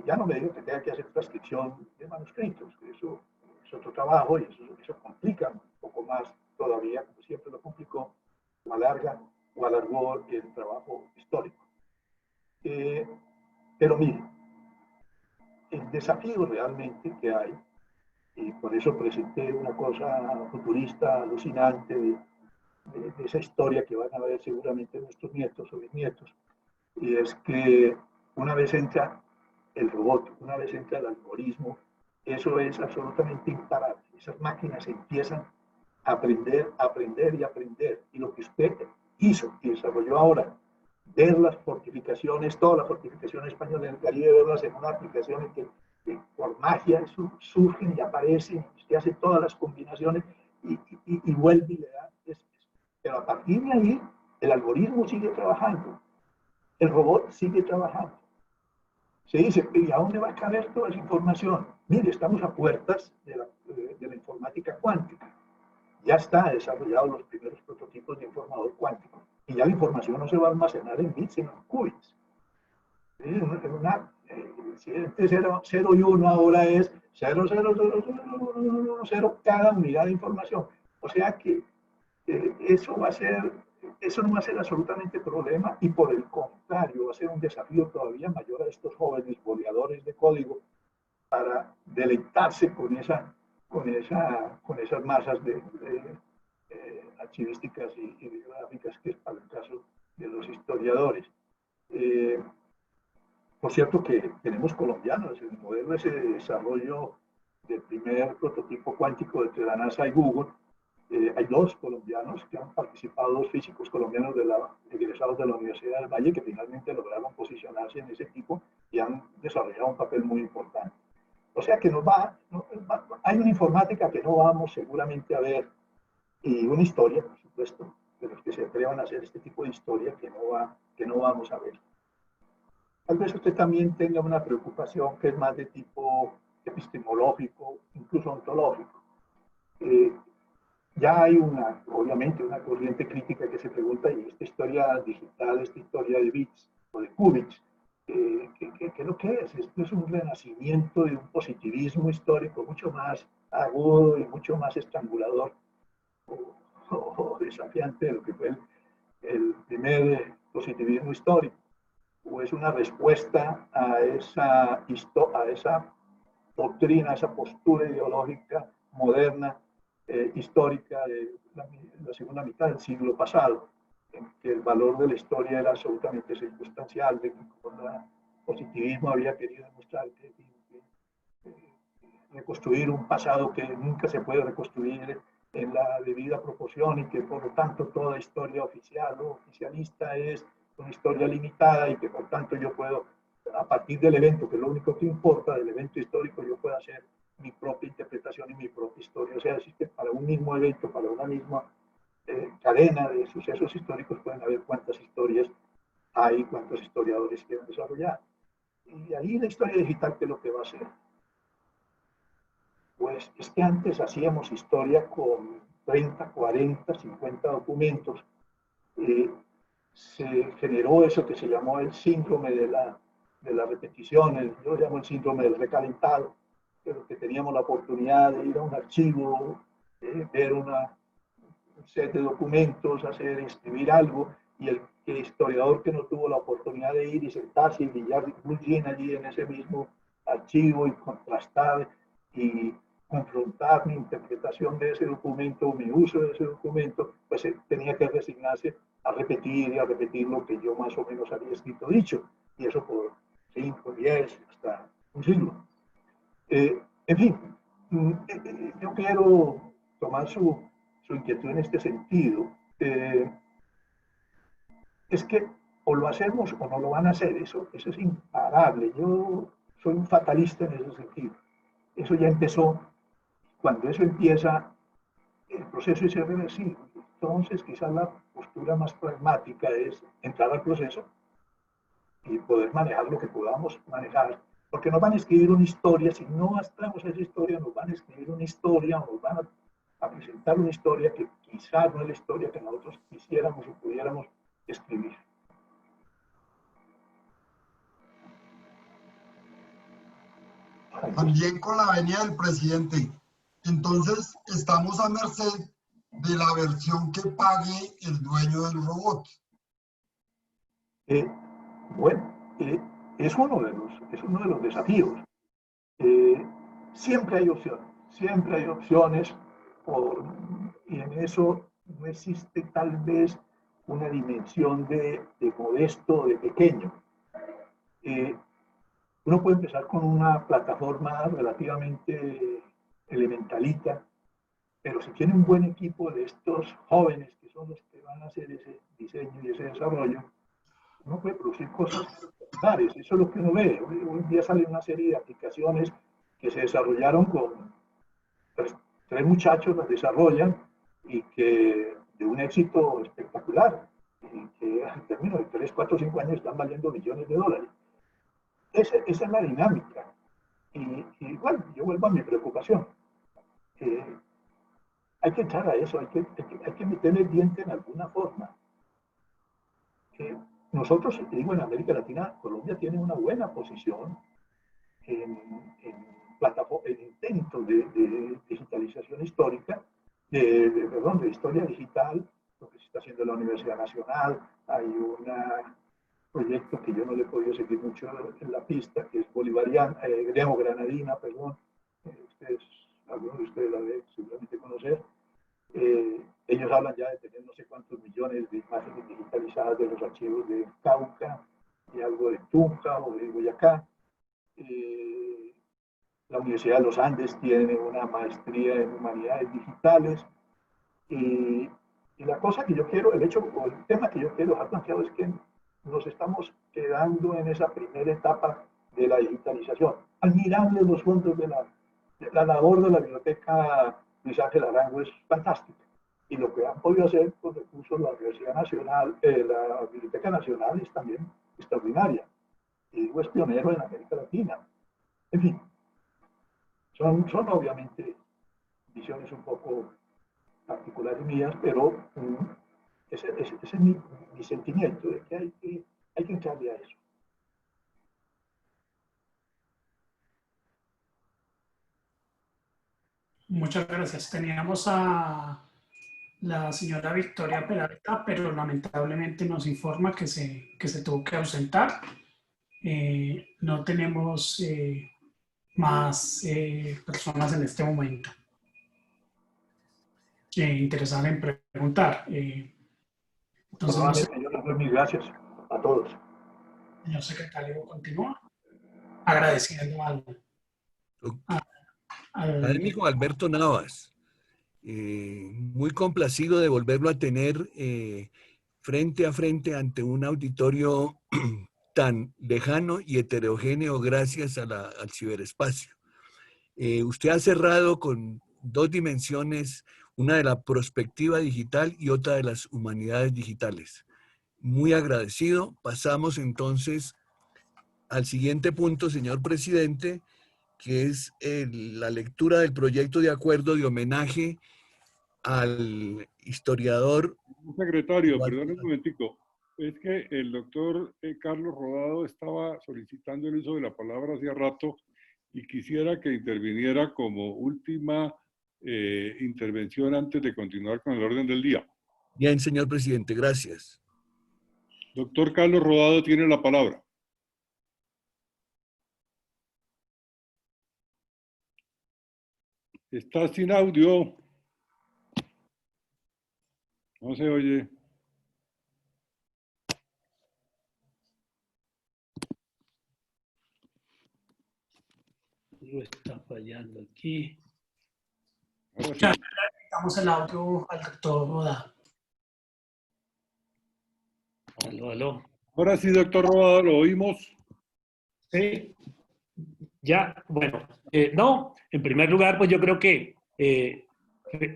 Ya no me digo que tenga que hacer transcripción de manuscritos, eso es otro trabajo y eso complica un poco más todavía, como siempre lo complicó, o alargó el trabajo histórico. Pero mire, el desafío realmente que hay, y por eso presenté una cosa futurista, alucinante, de esa historia que van a ver seguramente nuestros nietos o bisnietos, y es que una vez entra el robot, una vez entra el algoritmo, eso es absolutamente imparable. Esas máquinas empiezan a aprender, aprender y aprender. Y lo que usted hizo y desarrolló ahora, ver las fortificaciones, todas las fortificaciones españolas en el Caribe, verlas en una aplicación que por magia surgen y aparecen, usted hace todas las combinaciones y vuelve y le da. Pero a partir de ahí, el algoritmo sigue trabajando, el robot sigue trabajando. Se dice, ¿y a dónde va a caber toda esa información? Mire, estamos a puertas de la informática cuántica. Ya están desarrollados los primeros prototipos de informador cuántico. Y ya la información no se va a almacenar en bits, sino en qubits. Si antes 0 y 1 ahora es 0, 0, 0, 0, 0, cada unidad de información. O sea que eso no va a ser absolutamente problema, y por el contrario va a ser un desafío todavía mayor a estos jóvenes boleadores de código para deleitarse con esa con esas masas de archivísticas y bibliográficas, que es para el caso de los historiadores. Por cierto que tenemos colombianos, el modelo ese de desarrollo del primer prototipo cuántico entre la NASA y Google. Hay dos colombianos que han participado, dos físicos colombianos egresados de la Universidad del Valle, que finalmente lograron posicionarse en ese equipo y han desarrollado un papel muy importante. O sea que hay una informática que no vamos seguramente a ver, y una historia, por supuesto, de los que se atrevan a hacer este tipo de historia que no vamos a ver. Tal vez usted también tenga una preocupación que es más de tipo epistemológico, incluso ontológico. Ya hay obviamente una corriente crítica que se pregunta, ¿y esta historia digital, esta historia de bits o de qubits, qué es lo que es? Esto es un renacimiento de un positivismo histórico mucho más agudo y mucho más estrangulador o desafiante de lo que fue el primer positivismo histórico, o es una respuesta a esa doctrina, a esa postura ideológica moderna, histórica de la segunda mitad del siglo pasado, en que el valor de la historia era absolutamente circunstancial, de que el positivismo había querido demostrar que reconstruir un pasado que nunca se puede reconstruir en la debida proporción, y que por lo tanto toda historia oficial o oficialista es una historia limitada, y que por tanto yo puedo, a partir del evento, que es lo único que importa, del evento histórico, yo puedo hacer mi propia interpretación y mi propia historia. O sea, es que para un mismo evento, para una misma cadena de sucesos históricos, pueden haber cuántas historias hay, cuántos historiadores quieren desarrollar. Y ahí la historia digital, ¿qué es lo que va a hacer? Pues es que antes hacíamos historia con 30, 40, 50 documentos. Se generó eso que se llamó el síndrome de la repetición, yo llamo el síndrome del recalentado, que teníamos la oportunidad de ir a un archivo, ver un set de documentos, escribir algo, y el historiador que no tuvo la oportunidad de ir y sentarse y brillar bien allí en ese mismo archivo y contrastar y confrontar mi interpretación de ese documento, mi uso de ese documento, pues tenía que resignarse a repetir y a repetir lo que yo más o menos había escrito dicho, y eso por 5, 10, hasta un siglo. En fin, yo quiero tomar su inquietud en este sentido. Es que o lo hacemos o no lo van a hacer, eso es imparable. Yo soy un fatalista en ese sentido. Eso ya empezó. Cuando eso empieza, el proceso es irreversible. Entonces, quizás la postura más pragmática es entrar al proceso y poder manejar lo que podamos manejar. Porque nos van a escribir una historia, si no entramos a esa historia, nos van a escribir una historia, o nos van a presentar una historia que quizás no es la historia que nosotros quisiéramos o pudiéramos escribir. También con la venida del presidente. Entonces, estamos a merced de la versión que pague el dueño del robot. Bueno, es uno de los desafíos. Siempre hay opciones, y en eso no existe tal vez una dimensión de modesto, de pequeño. Uno puede empezar con una plataforma relativamente elementalita, pero si tiene un buen equipo de estos jóvenes que son los que van a hacer ese diseño y ese desarrollo, uno puede producir cosas espectaculares. Eso es lo que uno ve. Hoy en día sale una serie de aplicaciones que se desarrollaron con tres muchachos, las desarrollan, y que de un éxito espectacular, y que al término de 3, 4, 5 años están valiendo millones de dólares. Esa es la dinámica. Y bueno, yo vuelvo a mi preocupación. Hay que entrar a eso, hay que meterle el diente en alguna forma. Nosotros, digo, en América Latina, Colombia tiene una buena posición en intentos de digitalización histórica, de historia digital, lo que se está haciendo en la Universidad Nacional. Hay un proyecto que yo no le he podido seguir mucho en la pista, que es bolivariana, granadina, perdón. Ustedes algunos de ustedes la deben seguramente conocer. Ellos hablan ya de tener no sé cuántos millones de imágenes digitalizadas de los archivos de Cauca y algo de Tunja o de Boyacá. La Universidad de los Andes tiene una maestría en humanidades digitales. Y la cosa que yo quiero, el tema que yo quiero dejar planteado es que nos estamos quedando en esa primera etapa de la digitalización. Admirables los fondos de la labor de la Biblioteca Luis Ángel Arango es fantástica. Y lo que han podido hacer con recursos de la Universidad Nacional, la Biblioteca Nacional es también extraordinaria. Y es pionero en América Latina. En fin, son obviamente visiones un poco particulares mías, pero ese es mi sentimiento de que hay que entrarle a eso. Muchas gracias. Teníamos a la señora Victoria Peralta, pero lamentablemente nos informa que se tuvo que ausentar. No tenemos más personas en este momento interesadas en preguntar. Entonces, Mil gracias a todos. Señor secretario, continúa agradeciendo al académico Alberto Navas. Muy complacido de volverlo a tener frente a frente ante un auditorio tan lejano y heterogéneo gracias al ciberespacio. Usted ha cerrado con dos dimensiones, una de la prospectiva digital y otra de las humanidades digitales. Muy agradecido. Pasamos entonces al siguiente punto, señor presidente, que es la lectura del proyecto de acuerdo de homenaje al historiador. Secretario, perdón un momentico. Es que el doctor Carlos Rodado estaba solicitando el uso de la palabra hace rato y quisiera que interviniera como última intervención antes de continuar con el orden del día. Bien, señor presidente, gracias. Doctor Carlos Rodado tiene la palabra. Está sin audio. No se oye. Algo está fallando aquí. Ya damos el audio al doctor Rodado. Aló. Ahora sí, doctor Rodado, lo oímos. Sí. Ya, bueno, no, en primer lugar, pues yo creo que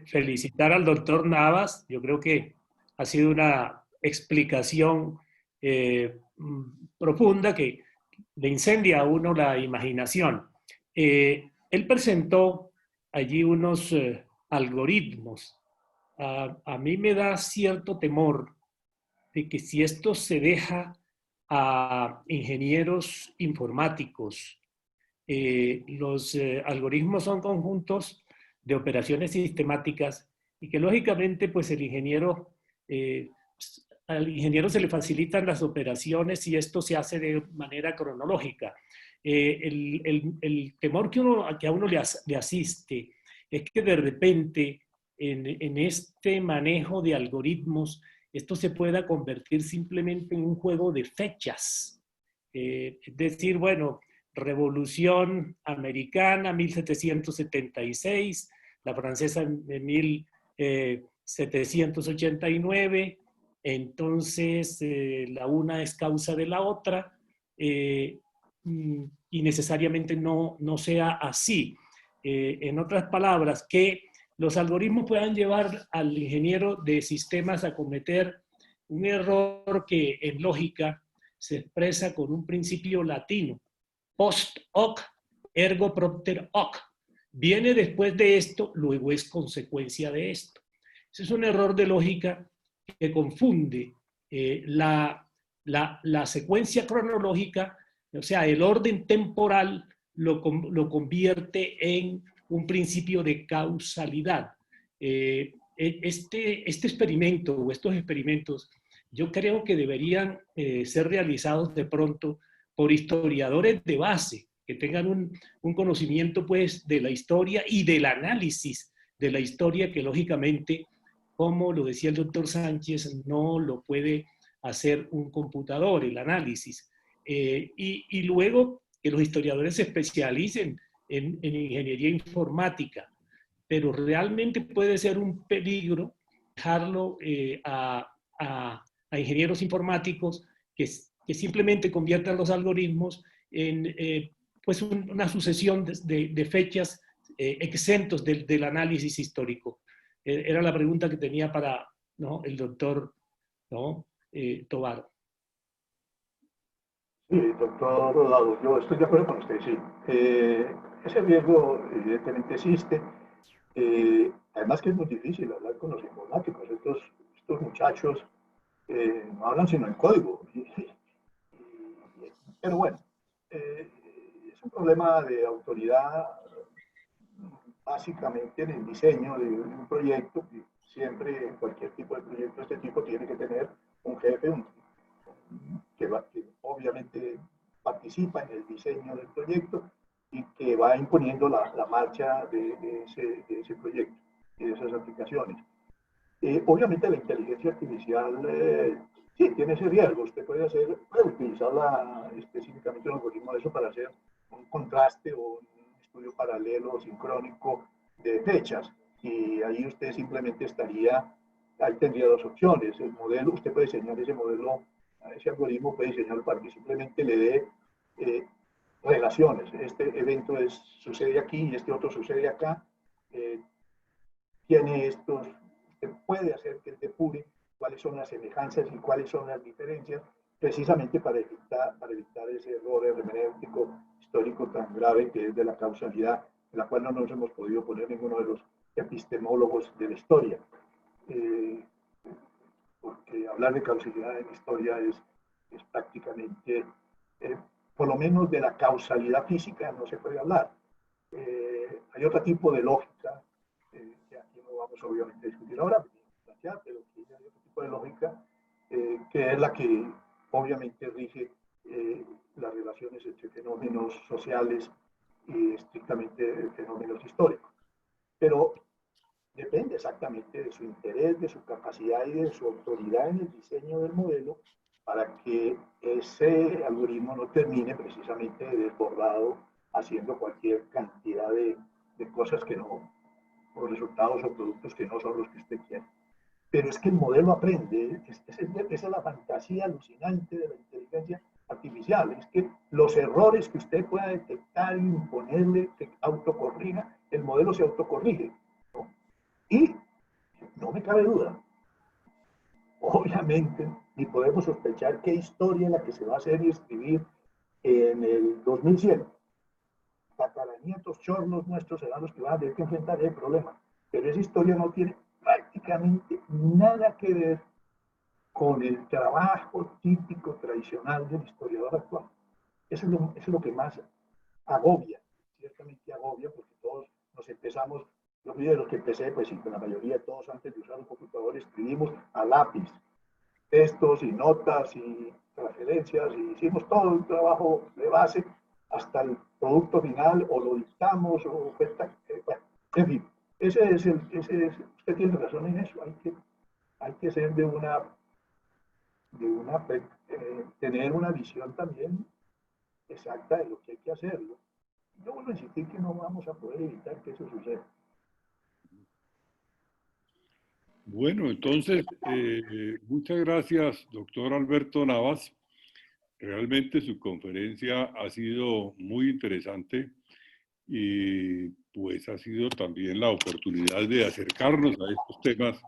felicitar al doctor Navas. Yo creo que ha sido una explicación profunda que le incendia a uno la imaginación. Él presentó allí unos algoritmos. A mí me da cierto temor de que si esto se deja a ingenieros informáticos, los algoritmos son conjuntos de operaciones sistemáticas y que lógicamente pues al ingeniero se le facilitan las operaciones y esto se hace de manera cronológica. El temor que a uno le asiste es que de repente en este manejo de algoritmos esto se pueda convertir simplemente en un juego de fechas. Es decir, bueno, Revolución Americana, 1776, la francesa en 1789, entonces la una es causa de la otra, y necesariamente no sea así. En otras palabras, que los algoritmos puedan llevar al ingeniero de sistemas a cometer un error que en lógica se expresa con un principio latino, post hoc, ergo propter hoc. Viene después de esto, luego es consecuencia de esto. Ese es un error de lógica que confunde la secuencia cronológica, o sea, el orden temporal lo convierte en un principio de causalidad. Este experimento o estos experimentos yo creo que deberían ser realizados de pronto por historiadores de base, que tengan un conocimiento pues de la historia y del análisis de la historia que lógicamente, como lo decía el doctor Sánchez, no lo puede hacer un computador, el análisis. Y luego que los historiadores se especialicen en ingeniería informática, pero realmente puede ser un peligro dejarlo a ingenieros informáticos que simplemente conviertan los algoritmos en pues una sucesión de fechas exentos del análisis histórico. Era la pregunta que tenía para, ¿no?, el doctor, ¿no?, Tovar. Sí, doctor Rodado, yo estoy de acuerdo con usted, sí. Ese riesgo evidentemente existe. Además que es muy difícil hablar con los informáticos. Estos muchachos no hablan sino en código. Pero bueno, es un problema de autoridad básicamente en el diseño de un proyecto. Siempre en cualquier tipo de proyecto de este tipo tiene que tener un jefe, que obviamente participa en el diseño del proyecto y que va imponiendo la marcha de ese proyecto y de esas aplicaciones. Obviamente la inteligencia artificial sí tiene ese riesgo. Usted puede utilizarla específicamente un algoritmo de eso para hacer un contraste o un estudio paralelo sincrónico de fechas, y ahí usted simplemente ahí tendría dos opciones. El modelo, usted puede diseñar ese modelo, ese algoritmo puede diseñarlo para que simplemente le dé relaciones. Este evento sucede aquí y este otro sucede acá. Tiene estos, usted puede hacer que él depure cuáles son las semejanzas y cuáles son las diferencias, precisamente para evitar ese error hermenéutico histórico tan grave que es de la causalidad, en la cual no nos hemos podido poner ninguno de los epistemólogos de la historia. Porque hablar de causalidad en historia es prácticamente, por lo menos de la causalidad física no se puede hablar. Hay otro tipo de lógica, que aquí no vamos obviamente a discutir ahora, pero hay otro tipo de lógica que es la que obviamente rige las relaciones entre fenómenos sociales y estrictamente fenómenos históricos. Pero depende exactamente de su interés, de su capacidad y de su autoridad en el diseño del modelo para que ese algoritmo no termine precisamente desbordado haciendo cualquier cantidad de cosas que no, o resultados o productos que no son los que usted quiere. Pero es que el modelo aprende, esa es la fantasía alucinante de la inteligencia artificial, es que los errores que usted pueda detectar y imponerle que autocorrija, el modelo se autocorrige, ¿no? Y no me cabe duda, obviamente, ni podemos sospechar qué historia es la que se va a hacer y escribir en el 2100. Tataranietos, chornos nuestros serán los que van a tener que enfrentar el problema. Pero esa historia no tiene prácticamente nada que ver con el trabajo típico, tradicional del historiador actual. Eso es lo que más agobia, ciertamente agobia, porque todos nos empezamos, yo fui de los que empecé, pues sí, con la mayoría de todos antes de usar un computador escribimos a lápiz, textos y notas y referencias, y hicimos todo un trabajo de base hasta el producto final, o lo dictamos, o bueno, en fin, usted tiene razón en eso, hay que ser tener una visión también exacta de lo que hay que hacerlo. Yo vuelvo a insistir que no vamos a poder evitar que eso suceda. Bueno, entonces, muchas gracias, doctor Alberto Navas. Realmente su conferencia ha sido muy interesante y pues ha sido también la oportunidad de acercarnos a estos temas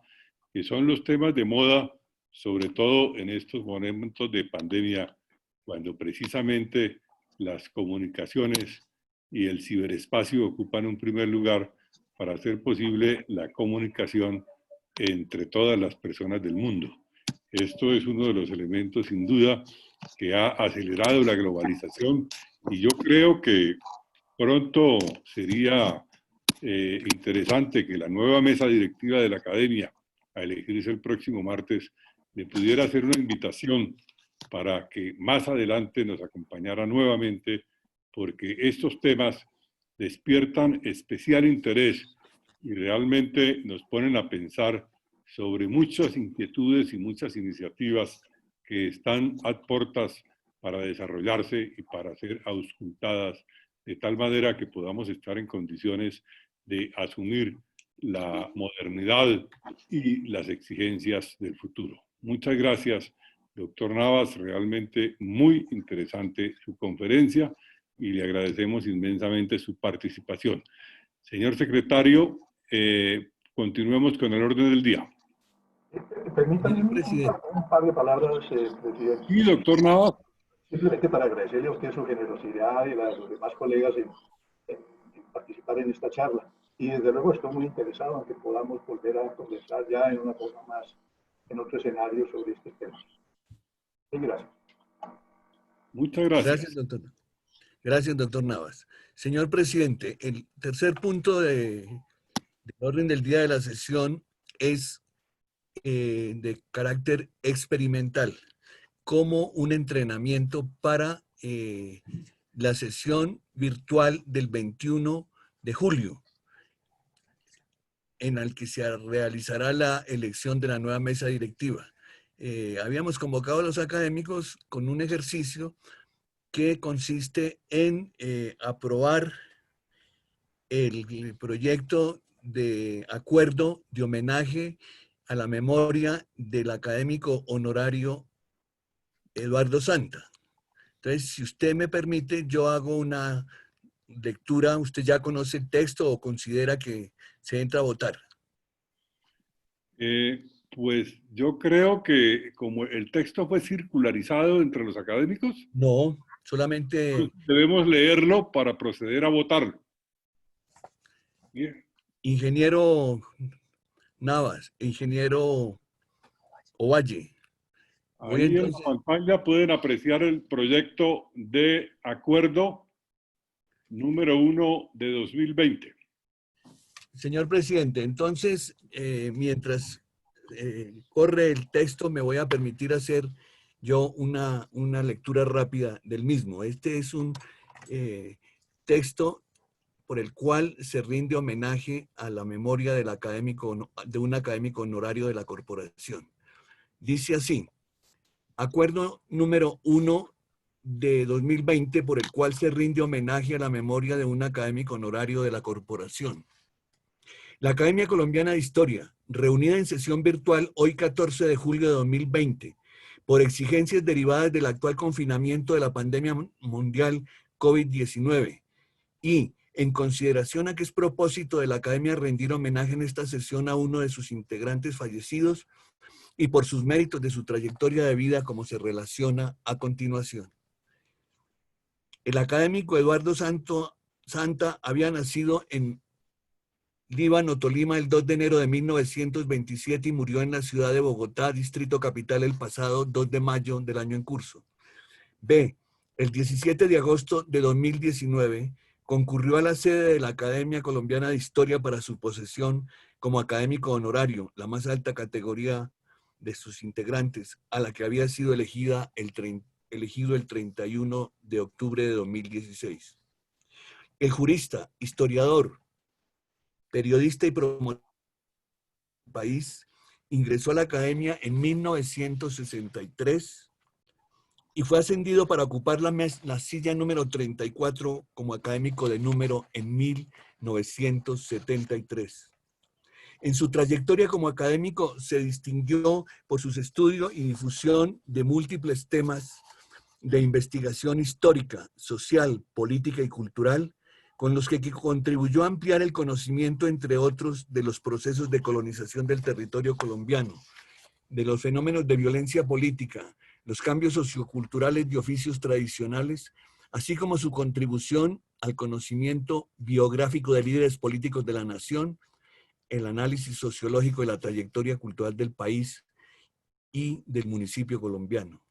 que son los temas de moda, sobre todo en estos momentos de pandemia, cuando precisamente las comunicaciones y el ciberespacio ocupan un primer lugar para hacer posible la comunicación entre todas las personas del mundo. Esto es uno de los elementos, sin duda, que ha acelerado la globalización, y yo creo que pronto sería interesante que la nueva mesa directiva de la academia, a elegirse el próximo martes, le pudiera hacer una invitación para que más adelante nos acompañara nuevamente, porque estos temas despiertan especial interés y realmente nos ponen a pensar sobre muchas inquietudes y muchas iniciativas que están a puertas para desarrollarse y para ser auscultadas de tal manera que podamos estar en condiciones de asumir la modernidad y las exigencias del futuro. Muchas gracias, doctor Navas. Realmente muy interesante su conferencia y le agradecemos inmensamente su participación. Señor secretario, continuemos con el orden del día. Permítanme un par de palabras, presidente. Sí, doctor Navas. Simplemente para agradecerle a usted su generosidad y a los demás colegas en participar en esta charla. Y desde luego estoy muy interesado en que podamos volver a conversar ya en una forma más, en otro escenario sobre este tema. Sí, gracias. Muchas gracias. Gracias, doctor. Gracias, doctor Navas. Señor presidente, el tercer punto del orden del día de la sesión es de carácter experimental, como un entrenamiento para la sesión virtual del 21 de julio, en el que se realizará la elección de la nueva mesa directiva. Habíamos convocado a los académicos con un ejercicio que consiste en aprobar el proyecto de acuerdo de homenaje a la memoria del académico honorario Eduardo Santa. Entonces, si usted me permite, yo hago una lectura. ¿Usted ya conoce el texto o considera que se entra a votar? Pues yo creo que como el texto fue circularizado entre los académicos, no, solamente debemos leerlo para proceder a votarlo. Bien. Ingeniero Navas, ingeniero Ovalle. Ahí entonces, en la pantalla pueden apreciar el proyecto de acuerdo número 1 de 2020. Señor presidente, entonces, mientras corre el texto, me voy a permitir hacer yo una lectura rápida del mismo. Este es un texto por el cual se rinde homenaje a la memoria de un académico honorario de la corporación. Dice así: acuerdo número 1 de 2020 por el cual se rinde homenaje a la memoria de un académico honorario de la corporación. La Academia Colombiana de Historia, reunida en sesión virtual hoy 14 de julio de 2020, por exigencias derivadas del actual confinamiento de la pandemia mundial COVID-19 y en consideración a que es propósito de la Academia rendir homenaje en esta sesión a uno de sus integrantes fallecidos y por sus méritos de su trayectoria de vida como se relaciona a continuación. El académico Eduardo Santa había nacido en Líbano, Tolima, el 2 de enero de 1927 y murió en la ciudad de Bogotá, Distrito Capital, el pasado 2 de mayo del año en curso. B. El 17 de agosto de 2019 concurrió a la sede de la Academia Colombiana de Historia para su posesión como académico honorario, la más alta categoría de sus integrantes, a la que había sido elegido el 31 de octubre de 2016. El jurista, historiador, periodista y promotor del país, ingresó a la academia en 1963 y fue ascendido para ocupar la silla número 34 como académico de número en 1973. En su trayectoria como académico se distinguió por sus estudios y difusión de múltiples temas de investigación histórica, social, política y cultural, con los que contribuyó a ampliar el conocimiento, entre otros, de los procesos de colonización del territorio colombiano, de los fenómenos de violencia política, los cambios socioculturales y oficios tradicionales, así como su contribución al conocimiento biográfico de líderes políticos de la nación, el análisis sociológico de la trayectoria cultural del país y del municipio colombiano.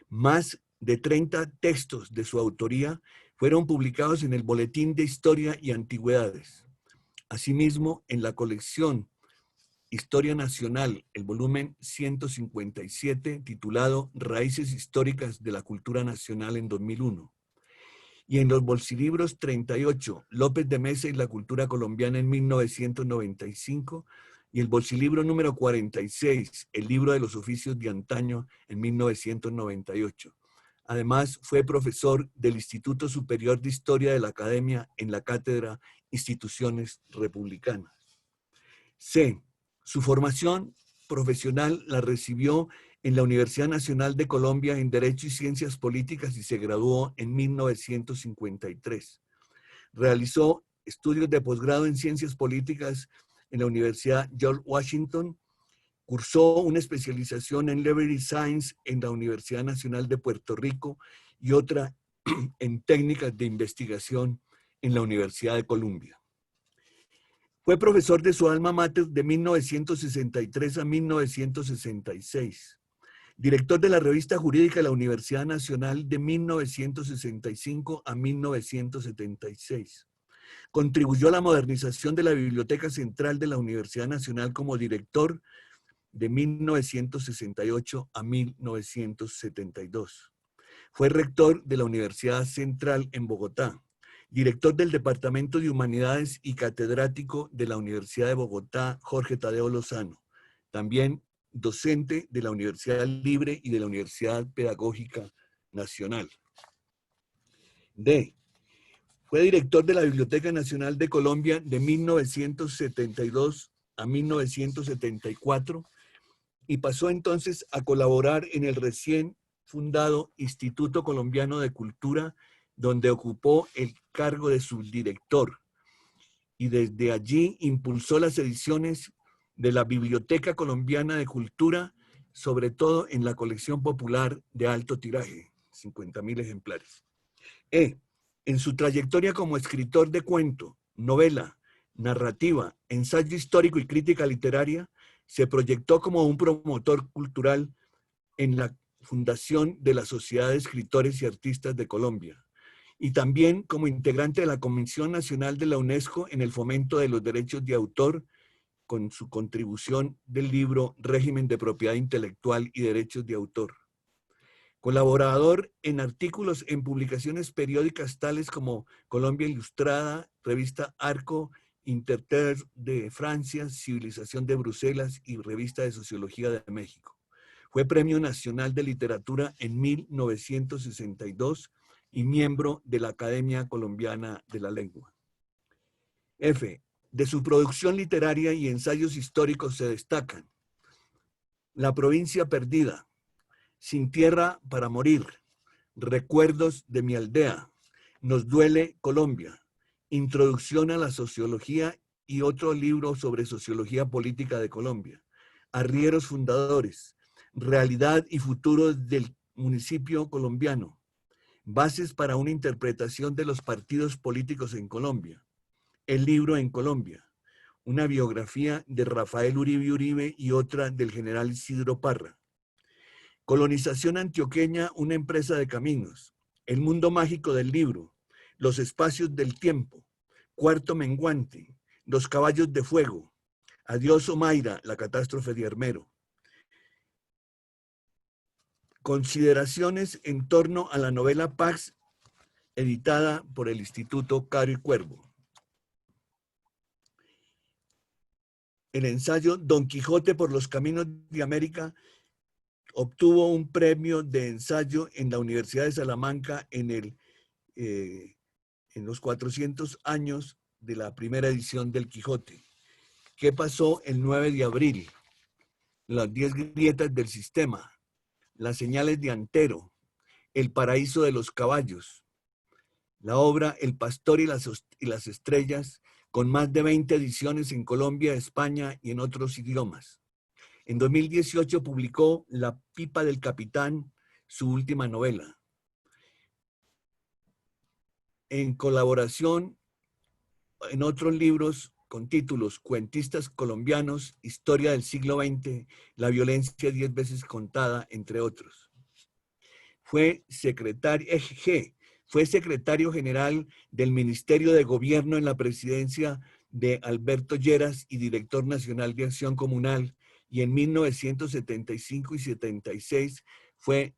Más de 30 textos de su autoría fueron publicados en el Boletín de Historia y Antigüedades. Asimismo, en la colección Historia Nacional, el volumen 157, titulado Raíces Históricas de la Cultura Nacional en 2001. y en los bolsilibros 38, López de Mesa y la cultura colombiana en 1995, y el bolsilibro número 46, el libro de los oficios de antaño en 1998. Además, fue profesor del Instituto Superior de Historia de la Academia en la cátedra Instituciones Republicanas. C. Su formación profesional la recibió en la Universidad Nacional de Colombia en Derecho y Ciencias Políticas y se graduó en 1953. Realizó estudios de posgrado en Ciencias Políticas en la Universidad George Washington. Cursó una especialización en Library Science en la Universidad Nacional de Puerto Rico y otra en técnicas de investigación en la Universidad de Columbia. Fue profesor de su alma mater de 1963 a 1966. Director de la revista jurídica de la Universidad Nacional de 1965 a 1976. Contribuyó a la modernización de la Biblioteca Central de la Universidad Nacional como director de 1968 a 1972. Fue rector de la Universidad Central en Bogotá, director del Departamento de Humanidades y catedrático de la Universidad de Bogotá, Jorge Tadeo Lozano. También docente de la Universidad Libre y de la Universidad Pedagógica Nacional. D. Fue director de la Biblioteca Nacional de Colombia de 1972 a 1974 y pasó entonces a colaborar en el recién fundado Instituto Colombiano de Cultura, donde ocupó el cargo de subdirector. Y desde allí impulsó las ediciones de la Biblioteca Colombiana de Cultura, sobre todo en la colección popular de alto tiraje, 50.000 ejemplares. En su trayectoria como escritor de cuento, novela, narrativa, ensayo histórico y crítica literaria, se proyectó como un promotor cultural en la fundación de la Sociedad de Escritores y Artistas de Colombia y también como integrante de la Comisión Nacional de la UNESCO en el fomento de los derechos de autor con su contribución del libro Régimen de Propiedad Intelectual y Derechos de Autor. Colaborador en artículos en publicaciones periódicas tales como Colombia Ilustrada, Revista Arco, Interterre de Francia, Civilización de Bruselas y Revista de Sociología de México. Fue Premio Nacional de Literatura en 1962 y miembro de la Academia Colombiana de la Lengua. F. De su producción literaria y ensayos históricos se destacan La provincia perdida, Sin tierra para morir, Recuerdos de mi aldea, Nos duele Colombia, Introducción a la sociología y otro libro sobre sociología política de Colombia, Arrieros fundadores, Realidad y futuro del municipio colombiano, Bases para una interpretación de los partidos políticos en Colombia, El libro en Colombia, una biografía de Rafael Uribe Uribe y otra del general Isidro Parra, Colonización antioqueña, una empresa de caminos, El mundo mágico del libro, Los espacios del tiempo, Cuarto menguante, Los caballos de fuego, Adiós Omaira, la catástrofe de Armero. Consideraciones en torno a la novela Pax, editada por el Instituto Caro y Cuervo. El ensayo Don Quijote por los caminos de América obtuvo un premio de ensayo en la Universidad de Salamanca en los 400 años de la primera edición del Quijote. ¿Qué pasó el 9 de abril? Las 10 grietas del sistema, Las señales de Antero, El paraíso de los caballos, la obra El pastor y las estrellas, con más de 20 ediciones en Colombia, España y en otros idiomas. En 2018 publicó La pipa del capitán, su última novela. En colaboración en otros libros con títulos Cuentistas colombianos, Historia del siglo XX, La violencia 10 veces contada, entre otros. Fue secretario general del Ministerio de Gobierno en la presidencia de Alberto Lleras y director nacional de Acción Comunal, y en 1975 y 76 fue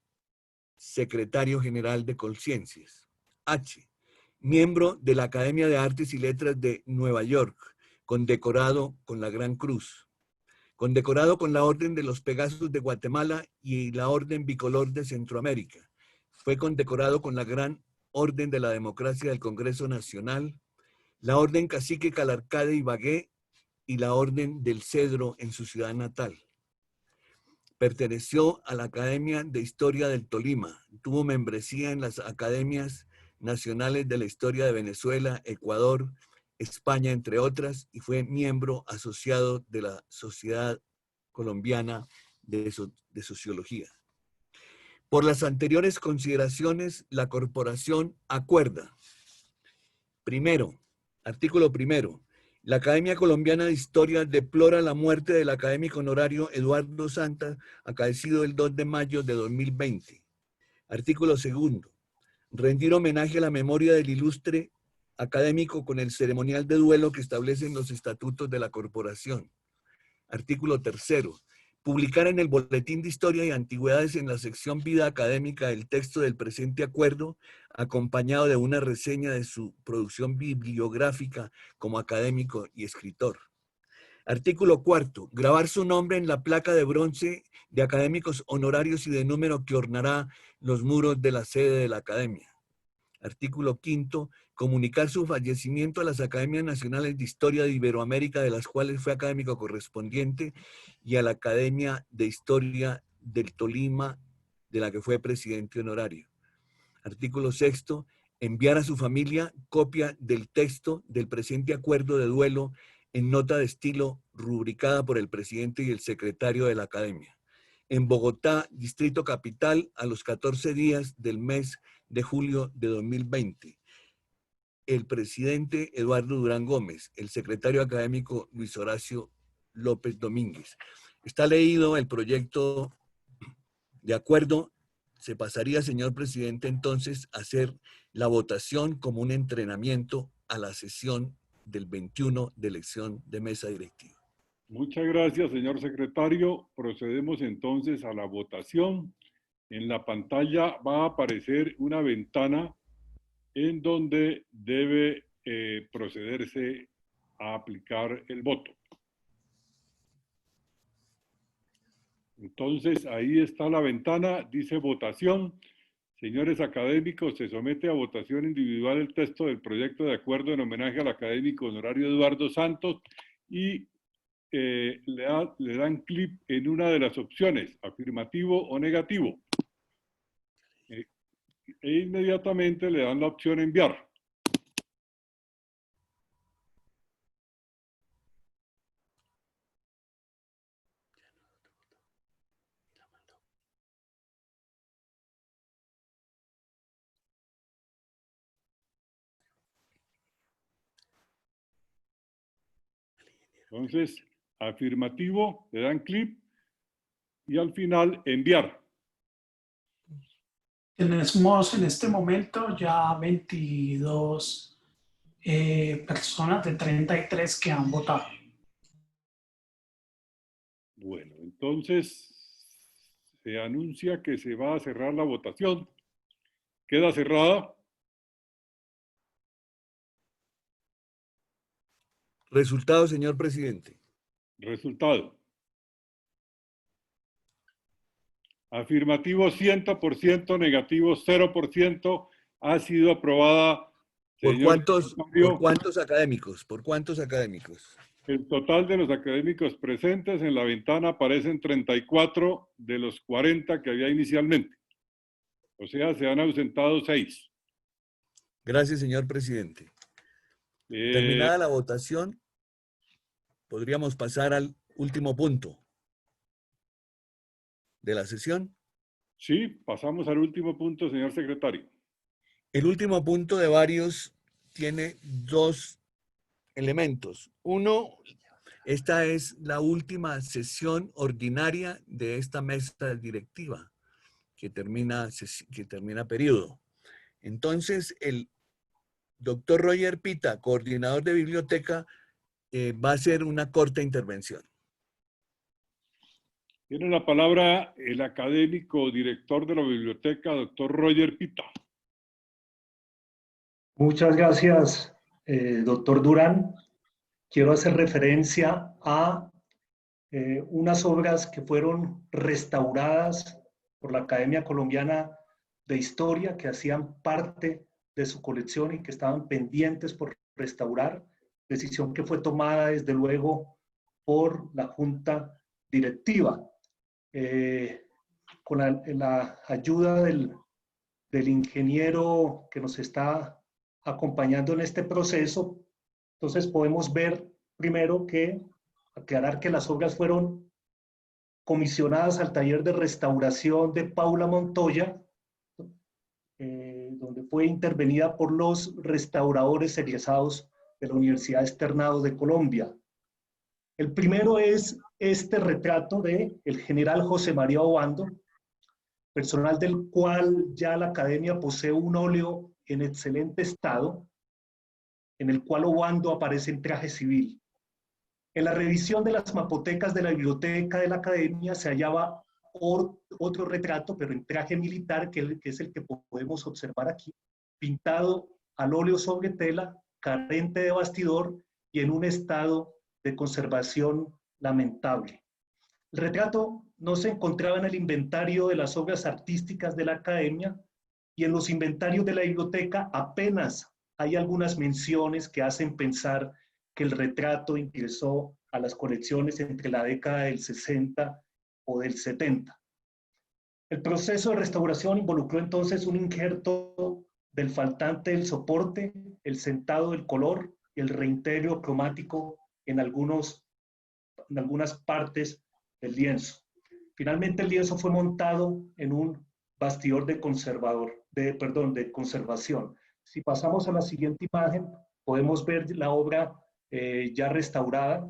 secretario general de Conciencias. H. miembro de la Academia de Artes y Letras de Nueva York, condecorado con la Gran Cruz, condecorado con la Orden de los Pegasos de Guatemala y la Orden Bicolor de Centroamérica. Fue condecorado con la Gran Orden de la Democracia del Congreso Nacional, la Orden Cacique Calarcá Ibagué y la Orden del Cedro en su ciudad natal. Perteneció a la Academia de Historia del Tolima, tuvo membresía en las Academias Nacionales de la Historia de Venezuela, Ecuador, España, entre otras, y fue miembro asociado de la Sociedad Colombiana de Sociología. Por las anteriores consideraciones, la corporación acuerda. Primero, artículo primero, la Academia Colombiana de Historia deplora la muerte del académico honorario Eduardo Santa, acaecido el 2 de mayo de 2020. Artículo segundo, rendir homenaje a la memoria del ilustre académico con el ceremonial de duelo que establecen los estatutos de la corporación. Artículo tercero, publicar en el Boletín de Historia y Antigüedades en la sección Vida Académica el texto del presente acuerdo, acompañado de una reseña de su producción bibliográfica como académico y escritor. Artículo cuarto, grabar su nombre en la placa de bronce de académicos honorarios y de número que ornará los muros de la sede de la academia. Artículo quinto, comunicar su fallecimiento a las Academias Nacionales de Historia de Iberoamérica, de las cuales fue académico correspondiente, y a la Academia de Historia del Tolima, de la que fue presidente honorario. Artículo sexto, enviar a su familia copia del texto del presente acuerdo de duelo en nota de estilo rubricada por el presidente y el secretario de la Academia. En Bogotá, Distrito Capital, a los 14 días del mes de julio de 2020. El presidente Eduardo Durán Gómez, el secretario académico Luis Horacio López Domínguez. Está leído el proyecto de acuerdo. Se pasaría, señor presidente, entonces a hacer la votación como un entrenamiento a la sesión del 21 de elección de mesa directiva. Muchas gracias, señor secretario. Procedemos entonces a la votación. En la pantalla va a aparecer una ventana en donde debe procederse a aplicar el voto. Entonces, ahí está la ventana, dice votación. Señores académicos, se somete a votación individual el texto del proyecto de acuerdo en homenaje al académico honorario Eduardo Santos y le dan clic en una de las opciones, afirmativo o negativo. E inmediatamente le dan la opción enviar. Entonces, afirmativo, le dan clic y al final enviar. Tenemos en este momento ya 22 personas de 33 que han votado. Bueno, entonces se anuncia que se va a cerrar la votación. Queda cerrada. Resultado, señor presidente. Resultado. Afirmativo 100%, negativo 0%. Ha sido aprobada. ¿Por cuántos académicos? ¿Por cuántos académicos? El total de los académicos presentes en la ventana aparecen 34 de los 40 que había inicialmente. O sea, se han ausentado 6. Gracias, señor presidente. Terminada la votación, podríamos pasar al último punto de la sesión. Sí, pasamos al último punto, señor secretario. El último punto de varios tiene dos elementos. Uno, esta es la última sesión ordinaria de esta mesa directiva que termina periodo. Entonces, el doctor Roger Pita, coordinador de biblioteca, va a hacer una corta intervención. Tiene la palabra el académico director de la biblioteca, doctor Roger Pita. Muchas gracias, doctor Durán. Quiero hacer referencia a unas obras que fueron restauradas por la Academia Colombiana de Historia, que hacían parte de su colección y que estaban pendientes por restaurar, decisión que fue tomada desde luego por la Junta Directiva. Con la ayuda del ingeniero que nos está acompañando en este proceso, entonces podemos ver primero aclarar que las obras fueron comisionadas al taller de restauración de Paula Montoya, donde fue intervenida por los restauradores egresados de la Universidad Externado de Colombia. El primero es este retrato del general José María Obando, personal del cual ya la Academia posee un óleo en excelente estado, en el cual Obando aparece en traje civil. En la revisión de las mapotecas de la biblioteca de la Academia se hallaba otro retrato, pero en traje militar, que es el que podemos observar aquí, pintado al óleo sobre tela, carente de bastidor y en un estado de conservación lamentable. El retrato no se encontraba en el inventario de las obras artísticas de la Academia y en los inventarios de la biblioteca apenas hay algunas menciones que hacen pensar que el retrato ingresó a las colecciones entre la década del 60 o del 70. El proceso de restauración involucró entonces un injerto del faltante del soporte, el sentado del color y el reintegro cromático en algunas partes del lienzo. Finalmente el lienzo fue montado en un bastidor de conservación. Si pasamos a la siguiente imagen, podemos ver la obra ya restaurada.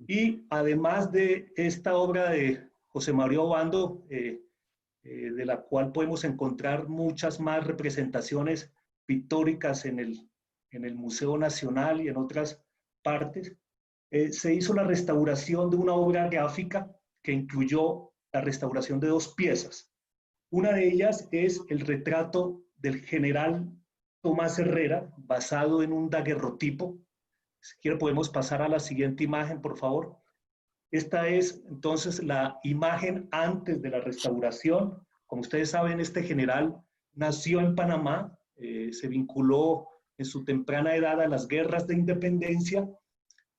Y además de esta obra de José María Obando, de la cual podemos encontrar muchas más representaciones pictóricas en el Museo Nacional y en otras partes, se hizo la restauración de una obra gráfica que incluyó la restauración de 2 piezas. Una de ellas es el retrato del general Tomás Herrera, basado en un daguerrotipo. Si quiere podemos pasar a la siguiente imagen, por favor. Esta es entonces la imagen antes de la restauración. Como ustedes saben, este general nació en Panamá, se vinculó en su temprana edad a las guerras de independencia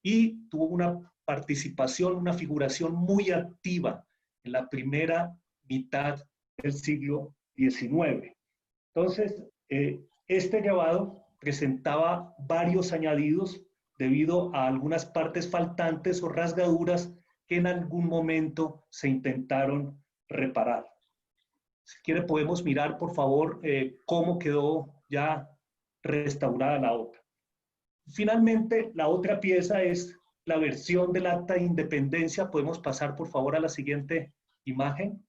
y tuvo una participación, una figuración muy activa en la primera mitad del siglo XIX. Entonces, este grabado presentaba varios añadidos debido a algunas partes faltantes o rasgaduras que en algún momento se intentaron reparar. Si quiere podemos mirar, por favor, cómo quedó ya restaurada la obra. Finalmente, la otra pieza es la versión del Acta de Independencia. Podemos pasar, por favor, a la siguiente imagen.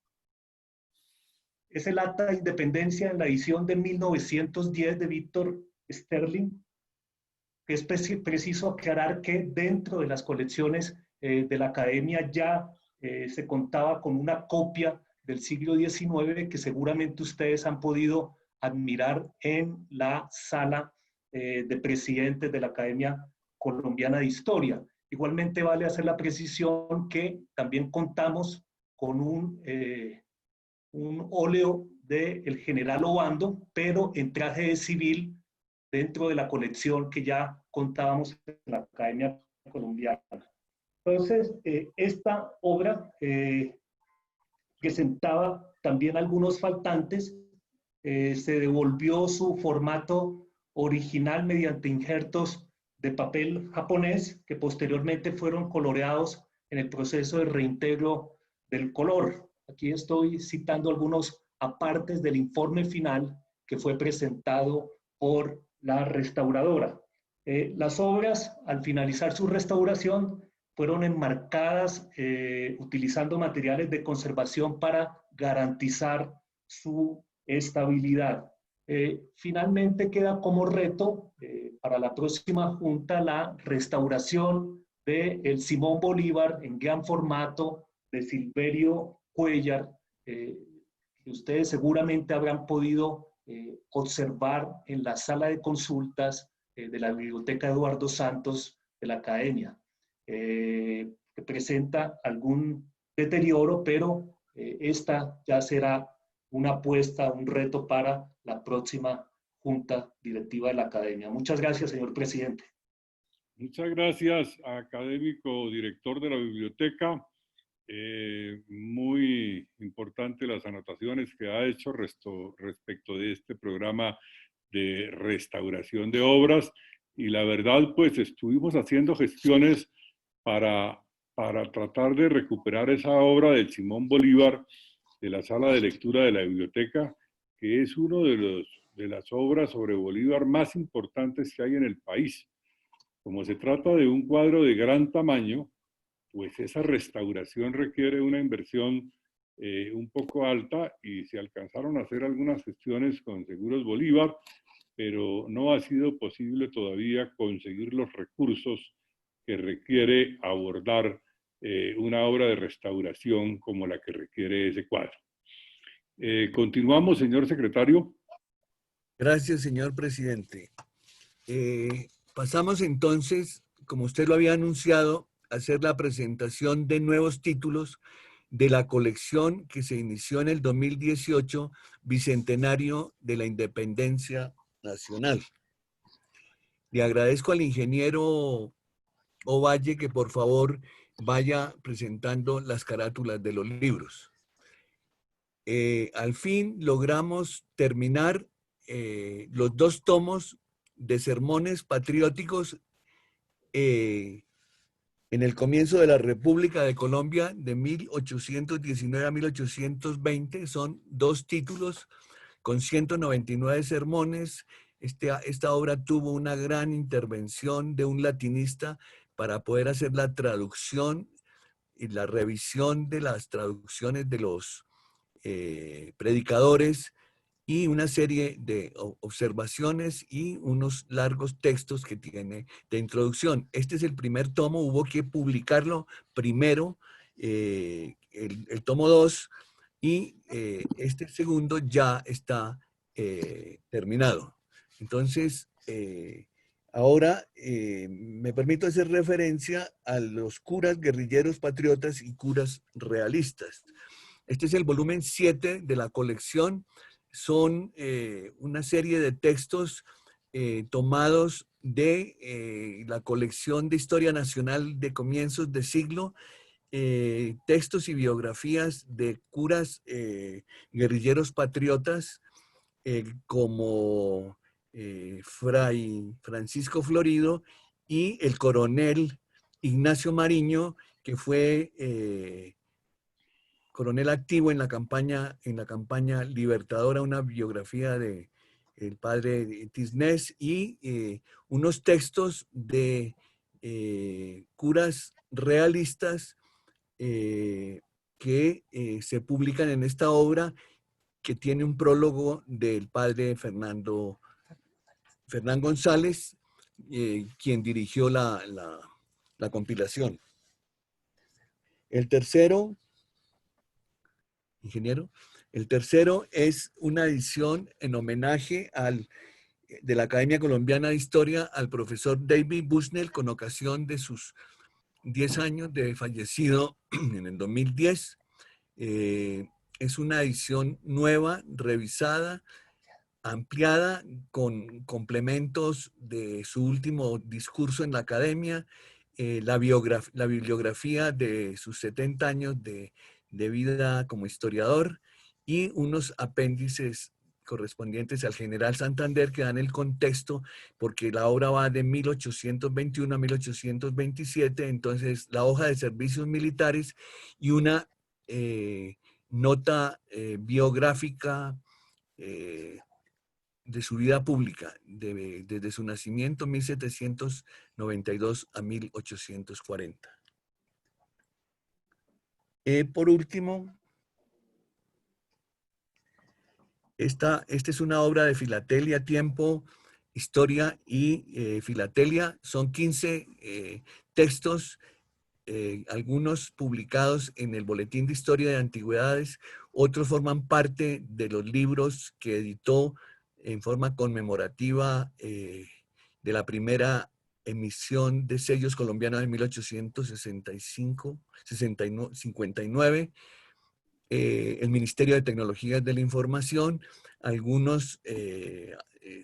Es el Acta de Independencia en la edición de 1910 de Víctor Sterling. Es preciso aclarar que dentro de las colecciones de la Academia ya se contaba con una copia del siglo XIX que seguramente ustedes han podido admirar en la sala de presidentes de la Academia Colombiana de Historia. Igualmente vale hacer la precisión que también contamos con un óleo del general Obando, pero en traje de civil dentro de la colección que ya contábamos en la Academia Colombiana. Entonces, esta obra presentaba también algunos faltantes, se devolvió su formato original mediante injertos de papel japonés que posteriormente fueron coloreados en el proceso de reintegro del color. Aquí estoy citando algunos apartes del informe final que fue presentado por la restauradora. Las obras, al finalizar su restauración, fueron enmarcadas utilizando materiales de conservación para garantizar su estabilidad. Finalmente queda como reto para la próxima junta la restauración del Simón Bolívar en gran formato de Silverio Cuéllar, que ustedes seguramente habrán podido observar en la sala de consultas de la Biblioteca Eduardo Santos de la Academia, que presenta algún deterioro, pero esta ya será una apuesta, un reto para la próxima Junta Directiva de la Academia. Muchas gracias, señor presidente. Muchas gracias, académico director de la biblioteca. Muy importante las anotaciones que ha hecho respecto de este programa de restauración de obras, y la verdad pues estuvimos haciendo gestiones para tratar de recuperar esa obra del Simón Bolívar de la sala de lectura de la biblioteca, que es uno de las obras sobre Bolívar más importantes que hay en el país. Como se trata de un cuadro de gran tamaño, pues esa restauración requiere una inversión un poco alta, y se alcanzaron a hacer algunas gestiones con Seguros Bolívar, pero no ha sido posible todavía conseguir los recursos que requiere abordar una obra de restauración como la que requiere ese cuadro. Continuamos, señor secretario. Gracias, señor presidente. Pasamos entonces, como usted lo había anunciado, a hacer la presentación de nuevos títulos de la colección que se inició en el 2018, Bicentenario de la Independencia Nacional. Le agradezco al ingeniero Ovalle que por favor vaya presentando las carátulas de los libros. Al fin logramos terminar los 2 tomos de sermones patrióticos en el comienzo de la República de Colombia de 1819 a 1820. Son 2 títulos con 199 sermones. Esta obra tuvo una gran intervención de un latinista para poder hacer la traducción y la revisión de las traducciones de los predicadores, y una serie de observaciones y unos largos textos que tiene de introducción. Este es el primer tomo, hubo que publicarlo primero, el tomo 2, y este segundo ya está terminado. Entonces, ahora me permito hacer referencia a los curas guerrilleros patriotas y curas realistas. Este es el volumen 7 de la colección. Son una serie de textos tomados de la colección de Historia Nacional de comienzos de siglo, textos y biografías de curas guerrilleros patriotas como Fray Francisco Florido y el coronel Ignacio Mariño, que fue coronel activo en la campaña libertadora, una biografía de el padre Tisnés, y unos textos de curas realistas que se publican en esta obra, que tiene un prólogo del padre Fernán González, quien dirigió la compilación. El tercero, ingeniero, el tercero es una edición en homenaje de la Academia Colombiana de Historia al profesor David Bushnell, con ocasión de sus 10 años de fallecido en el 2010. Es una edición nueva, revisada, ampliada, con complementos de su último discurso en la academia, la bibliografía de sus 70 años de vida como historiador, y unos apéndices correspondientes al general Santander que dan el contexto, porque la obra va de 1821 a 1827, entonces la hoja de servicios militares y una nota biográfica de su vida pública, desde su nacimiento 1792 a 1840. Por último, esta es una obra de filatelia, tiempo, historia y filatelia. Son 15 textos, algunos publicados en el Boletín de Historia de Antigüedades, otros forman parte de los libros que editó en forma conmemorativa de la primera emisión de sellos colombianos en 1859, el Ministerio de Tecnologías de la Información, algunos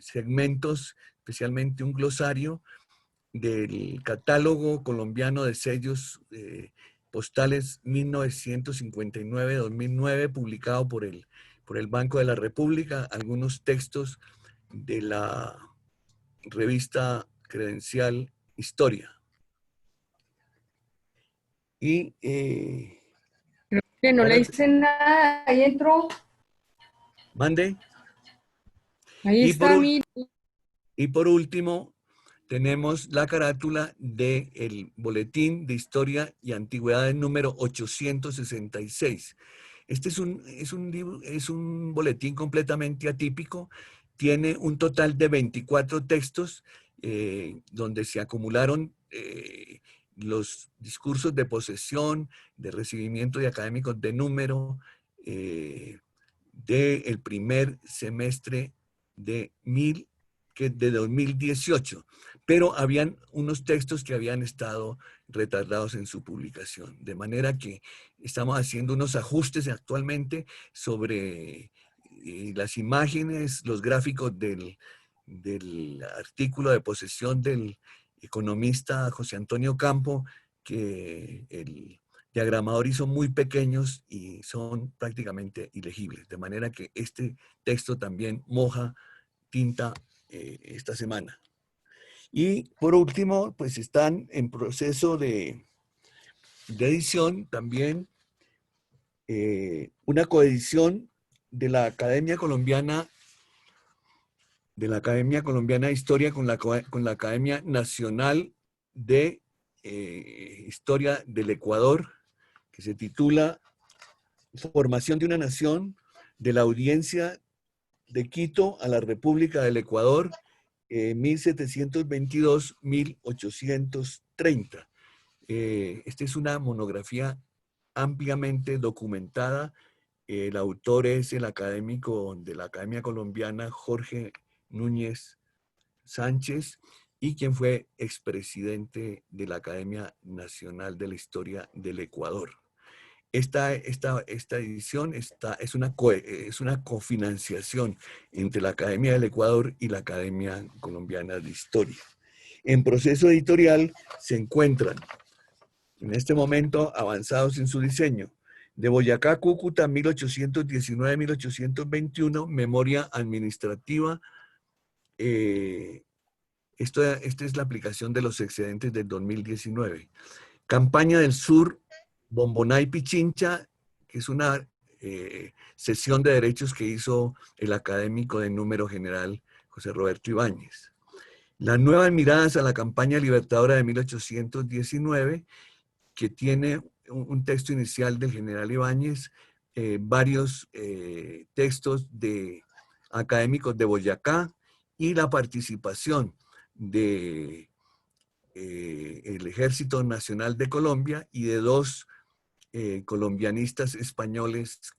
segmentos, especialmente un glosario del catálogo colombiano de sellos postales 1959-2009, publicado por el Banco de la República, algunos textos de la revista credencial Historia. Y creo que no le hice nada, ahí entró. Mande. Ahí está, mire. Y por último, tenemos la carátula del Boletín de Historia y Antigüedades número 866. Este es un boletín completamente atípico. Tiene un total de 24 textos donde se acumularon los discursos de posesión, de recibimiento de académicos de número del primer semestre de 2018, pero habían unos textos que habían estado retardados en su publicación, de manera que estamos haciendo unos ajustes actualmente sobre las imágenes, los gráficos del artículo de posesión del economista José Antonio Campo, que el diagramador hizo muy pequeños y son prácticamente ilegibles, de manera que este texto también moja tinta esta semana. Y por último, pues están en proceso de edición también una coedición de la Academia Colombiana de Historia con la Academia Nacional de Historia del Ecuador, que se titula Formación de una Nación, de la Audiencia de Quito a la República del Ecuador, 1722-1830. Esta es una monografía ampliamente documentada. El autor es el académico de la Academia Colombiana, Jorge Núñez Sánchez, y quien fue expresidente de la Academia Nacional de la Historia del Ecuador. Esta edición es una cofinanciación entre la Academia del Ecuador y la Academia Colombiana de Historia. En proceso editorial se encuentran, en este momento, avanzados en su diseño, de Boyacá, Cúcuta, 1819-1821, Memoria Administrativa. Esta es la aplicación de los excedentes del 2019. Campaña del Sur, Bomboná y Pichincha, que es una cesión de derechos que hizo el académico de número general José Roberto Ibáñez. Las nuevas miradas a la campaña libertadora de 1819, que tiene un texto inicial del general Ibáñez, varios textos de académicos de Boyacá y la participación de el Ejército Nacional de Colombia y de dos colombianistas españoles,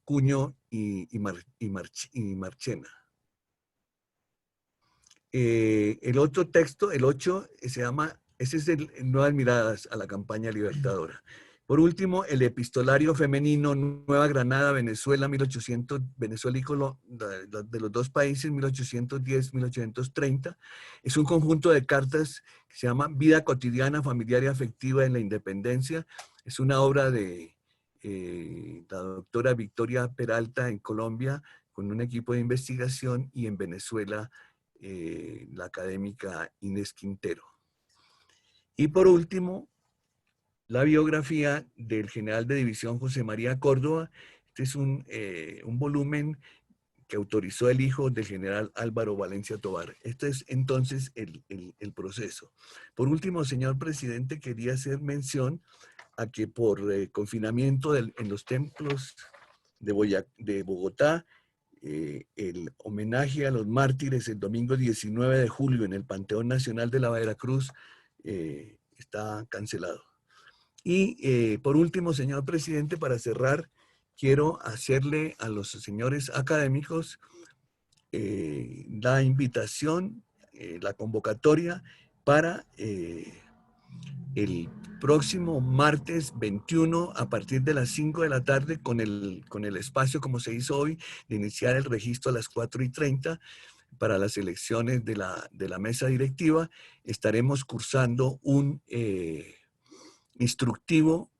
Cuño y Marchena. El otro texto, el 8, se llama, ese es el Nuevas Miradas a la Campaña Libertadora. Por último, el epistolario femenino Nueva Granada, Venezuela, 1800, Venezuela y de los dos países, 1810-1830. Es un conjunto de cartas que se llama Vida Cotidiana, Familiar y Afectiva en la Independencia. Es una obra de la doctora Victoria Peralta en Colombia, con un equipo de investigación, y en Venezuela, la académica Inés Quintero. Y por último, la biografía del general de división José María Córdoba. Este es un volumen que autorizó el hijo del general Álvaro Valencia Tovar. Este es entonces el proceso. Por último, señor presidente, quería hacer mención a que por confinamiento en los templos de Bogotá, el homenaje a los mártires el domingo 19 de julio en el Panteón Nacional de la Veracruz está cancelado. Y por último, señor presidente, para cerrar, quiero hacerle a los señores académicos la invitación, la convocatoria para el próximo martes 21 a partir de las 5 de la tarde con el espacio, como se hizo hoy, de iniciar el registro a las 4:30 para las elecciones de la mesa directiva. Estaremos cursando un instructivo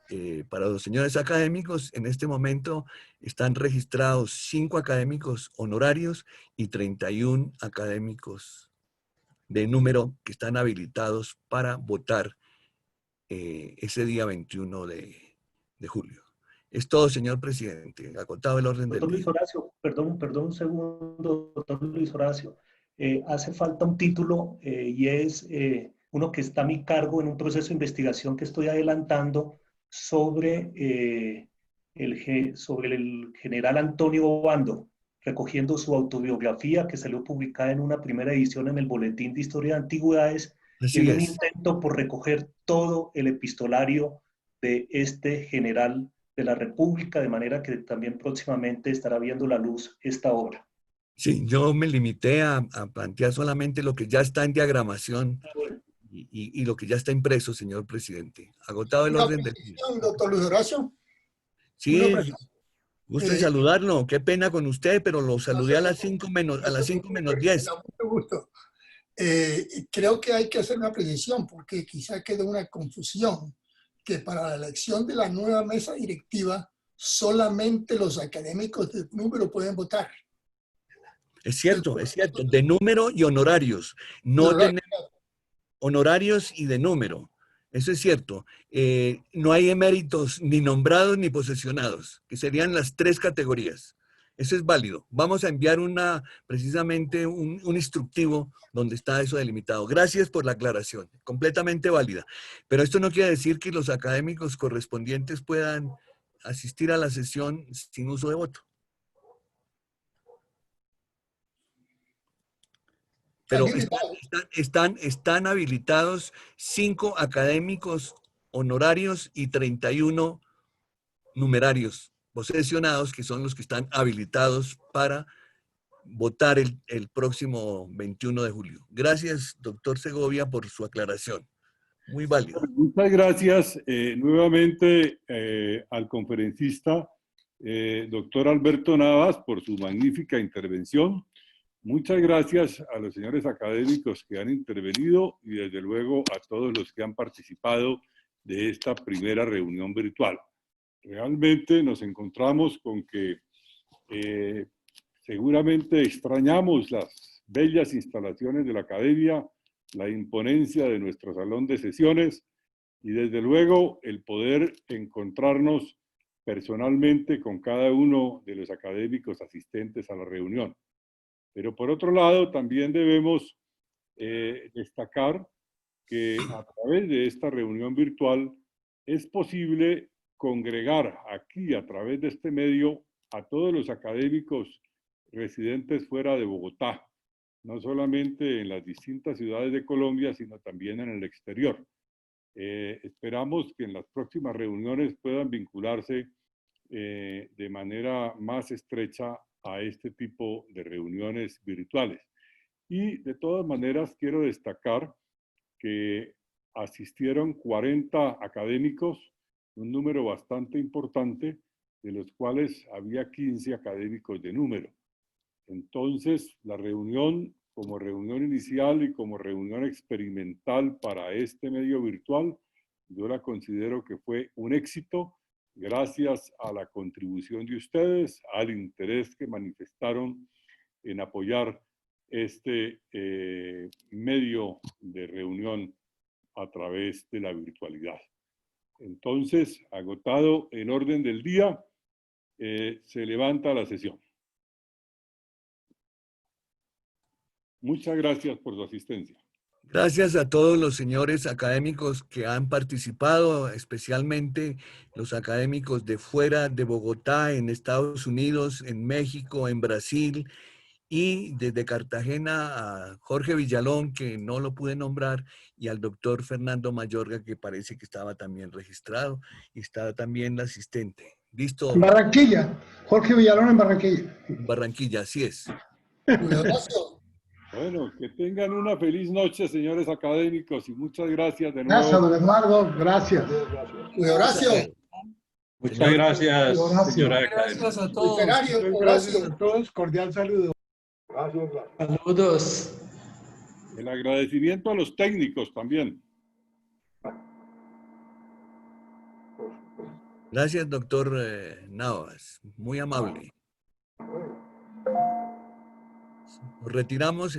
para los señores académicos. En este momento están registrados 5 académicos honorarios y 31 académicos de número que están habilitados para votar ese día 21 de julio. Es todo, señor presidente. Acotado el orden del Doctor día. Luis Horacio, perdón un segundo, doctor Luis Horacio. Hace falta un título y es uno que está a mi cargo en un proceso de investigación que estoy adelantando sobre el general Antonio Obando, recogiendo su autobiografía que salió publicada en una primera edición en el Boletín de Historia de Antigüedades, Así y en un es. intento por recoger todo el epistolario de este general de la República, de manera que también próximamente estará viendo la luz esta obra. Sí, yo me limité a plantear solamente lo que ya está en diagramación y lo que ya está impreso, señor presidente. Agotado el Una orden del día. precisión, doctor Luis Horacio. Sí, Una precisión. gusto en saludarlo. Qué pena con usted, pero lo saludé a las 5 menos 10. Me da mucho gusto. Creo que hay que hacer una precisión porque quizá quede una confusión que para la elección de la nueva mesa directiva solamente los académicos de número pueden votar. Es cierto, de número y honorarios. No tenemos honorarios y de número. Eso es cierto. No hay eméritos ni nombrados ni posesionados, que serían las 3 categorías. Eso es válido. Vamos a enviar precisamente un instructivo donde está eso delimitado. Gracias por la aclaración. Completamente válida. Pero esto no quiere decir que los académicos correspondientes puedan asistir a la sesión sin uso de voto. Pero están habilitados 5 académicos honorarios y 31 numerarios posesionados, que son los que están habilitados para votar el próximo 21 de julio. Gracias, doctor Segovia, por su aclaración. Muy válido. Muchas gracias nuevamente al conferencista, doctor Alberto Navas, por su magnífica intervención. Muchas gracias a los señores académicos que han intervenido y desde luego a todos los que han participado de esta primera reunión virtual. Realmente nos encontramos con que seguramente extrañamos las bellas instalaciones de la academia, la imponencia de nuestro salón de sesiones y desde luego el poder encontrarnos personalmente con cada uno de los académicos asistentes a la reunión. Pero por otro lado, también debemos destacar que a través de esta reunión virtual es posible congregar aquí, a través de este medio, a todos los académicos residentes fuera de Bogotá, no solamente en las distintas ciudades de Colombia, sino también en el exterior. Esperamos que en las próximas reuniones puedan vincularse de manera más estrecha a este tipo de reuniones virtuales. Y de todas maneras quiero destacar que asistieron 40 académicos, un número bastante importante, de los cuales había 15 académicos de número. Entonces, la reunión, como reunión inicial y como reunión experimental para este medio virtual, yo la considero que fue un éxito, gracias a la contribución de ustedes, al interés que manifestaron en apoyar este medio de reunión a través de la virtualidad. Entonces, agotado el orden del día, se levanta la sesión. Muchas gracias por su asistencia. Gracias a todos los señores académicos que han participado, especialmente los académicos de fuera de Bogotá, en Estados Unidos, en México, en Brasil, y desde Cartagena a Jorge Villalón, que no lo pude nombrar, y al doctor Fernando Mayorga, que parece que estaba también registrado, y estaba también la asistente. ¿Listo? En Barranquilla, Jorge Villalón en Barranquilla. En Barranquilla, así es. Bueno, que tengan una feliz noche, señores académicos, y muchas gracias de nuevo. Gracias, don Eduardo. Gracias. Horacio. Muchas gracias, señora. Gracias a todos. Gracias a todos. Cordial saludo. Gracias. Saludos. El agradecimiento a los técnicos también. Gracias, doctor Navas. Muy amable. Nos retiramos.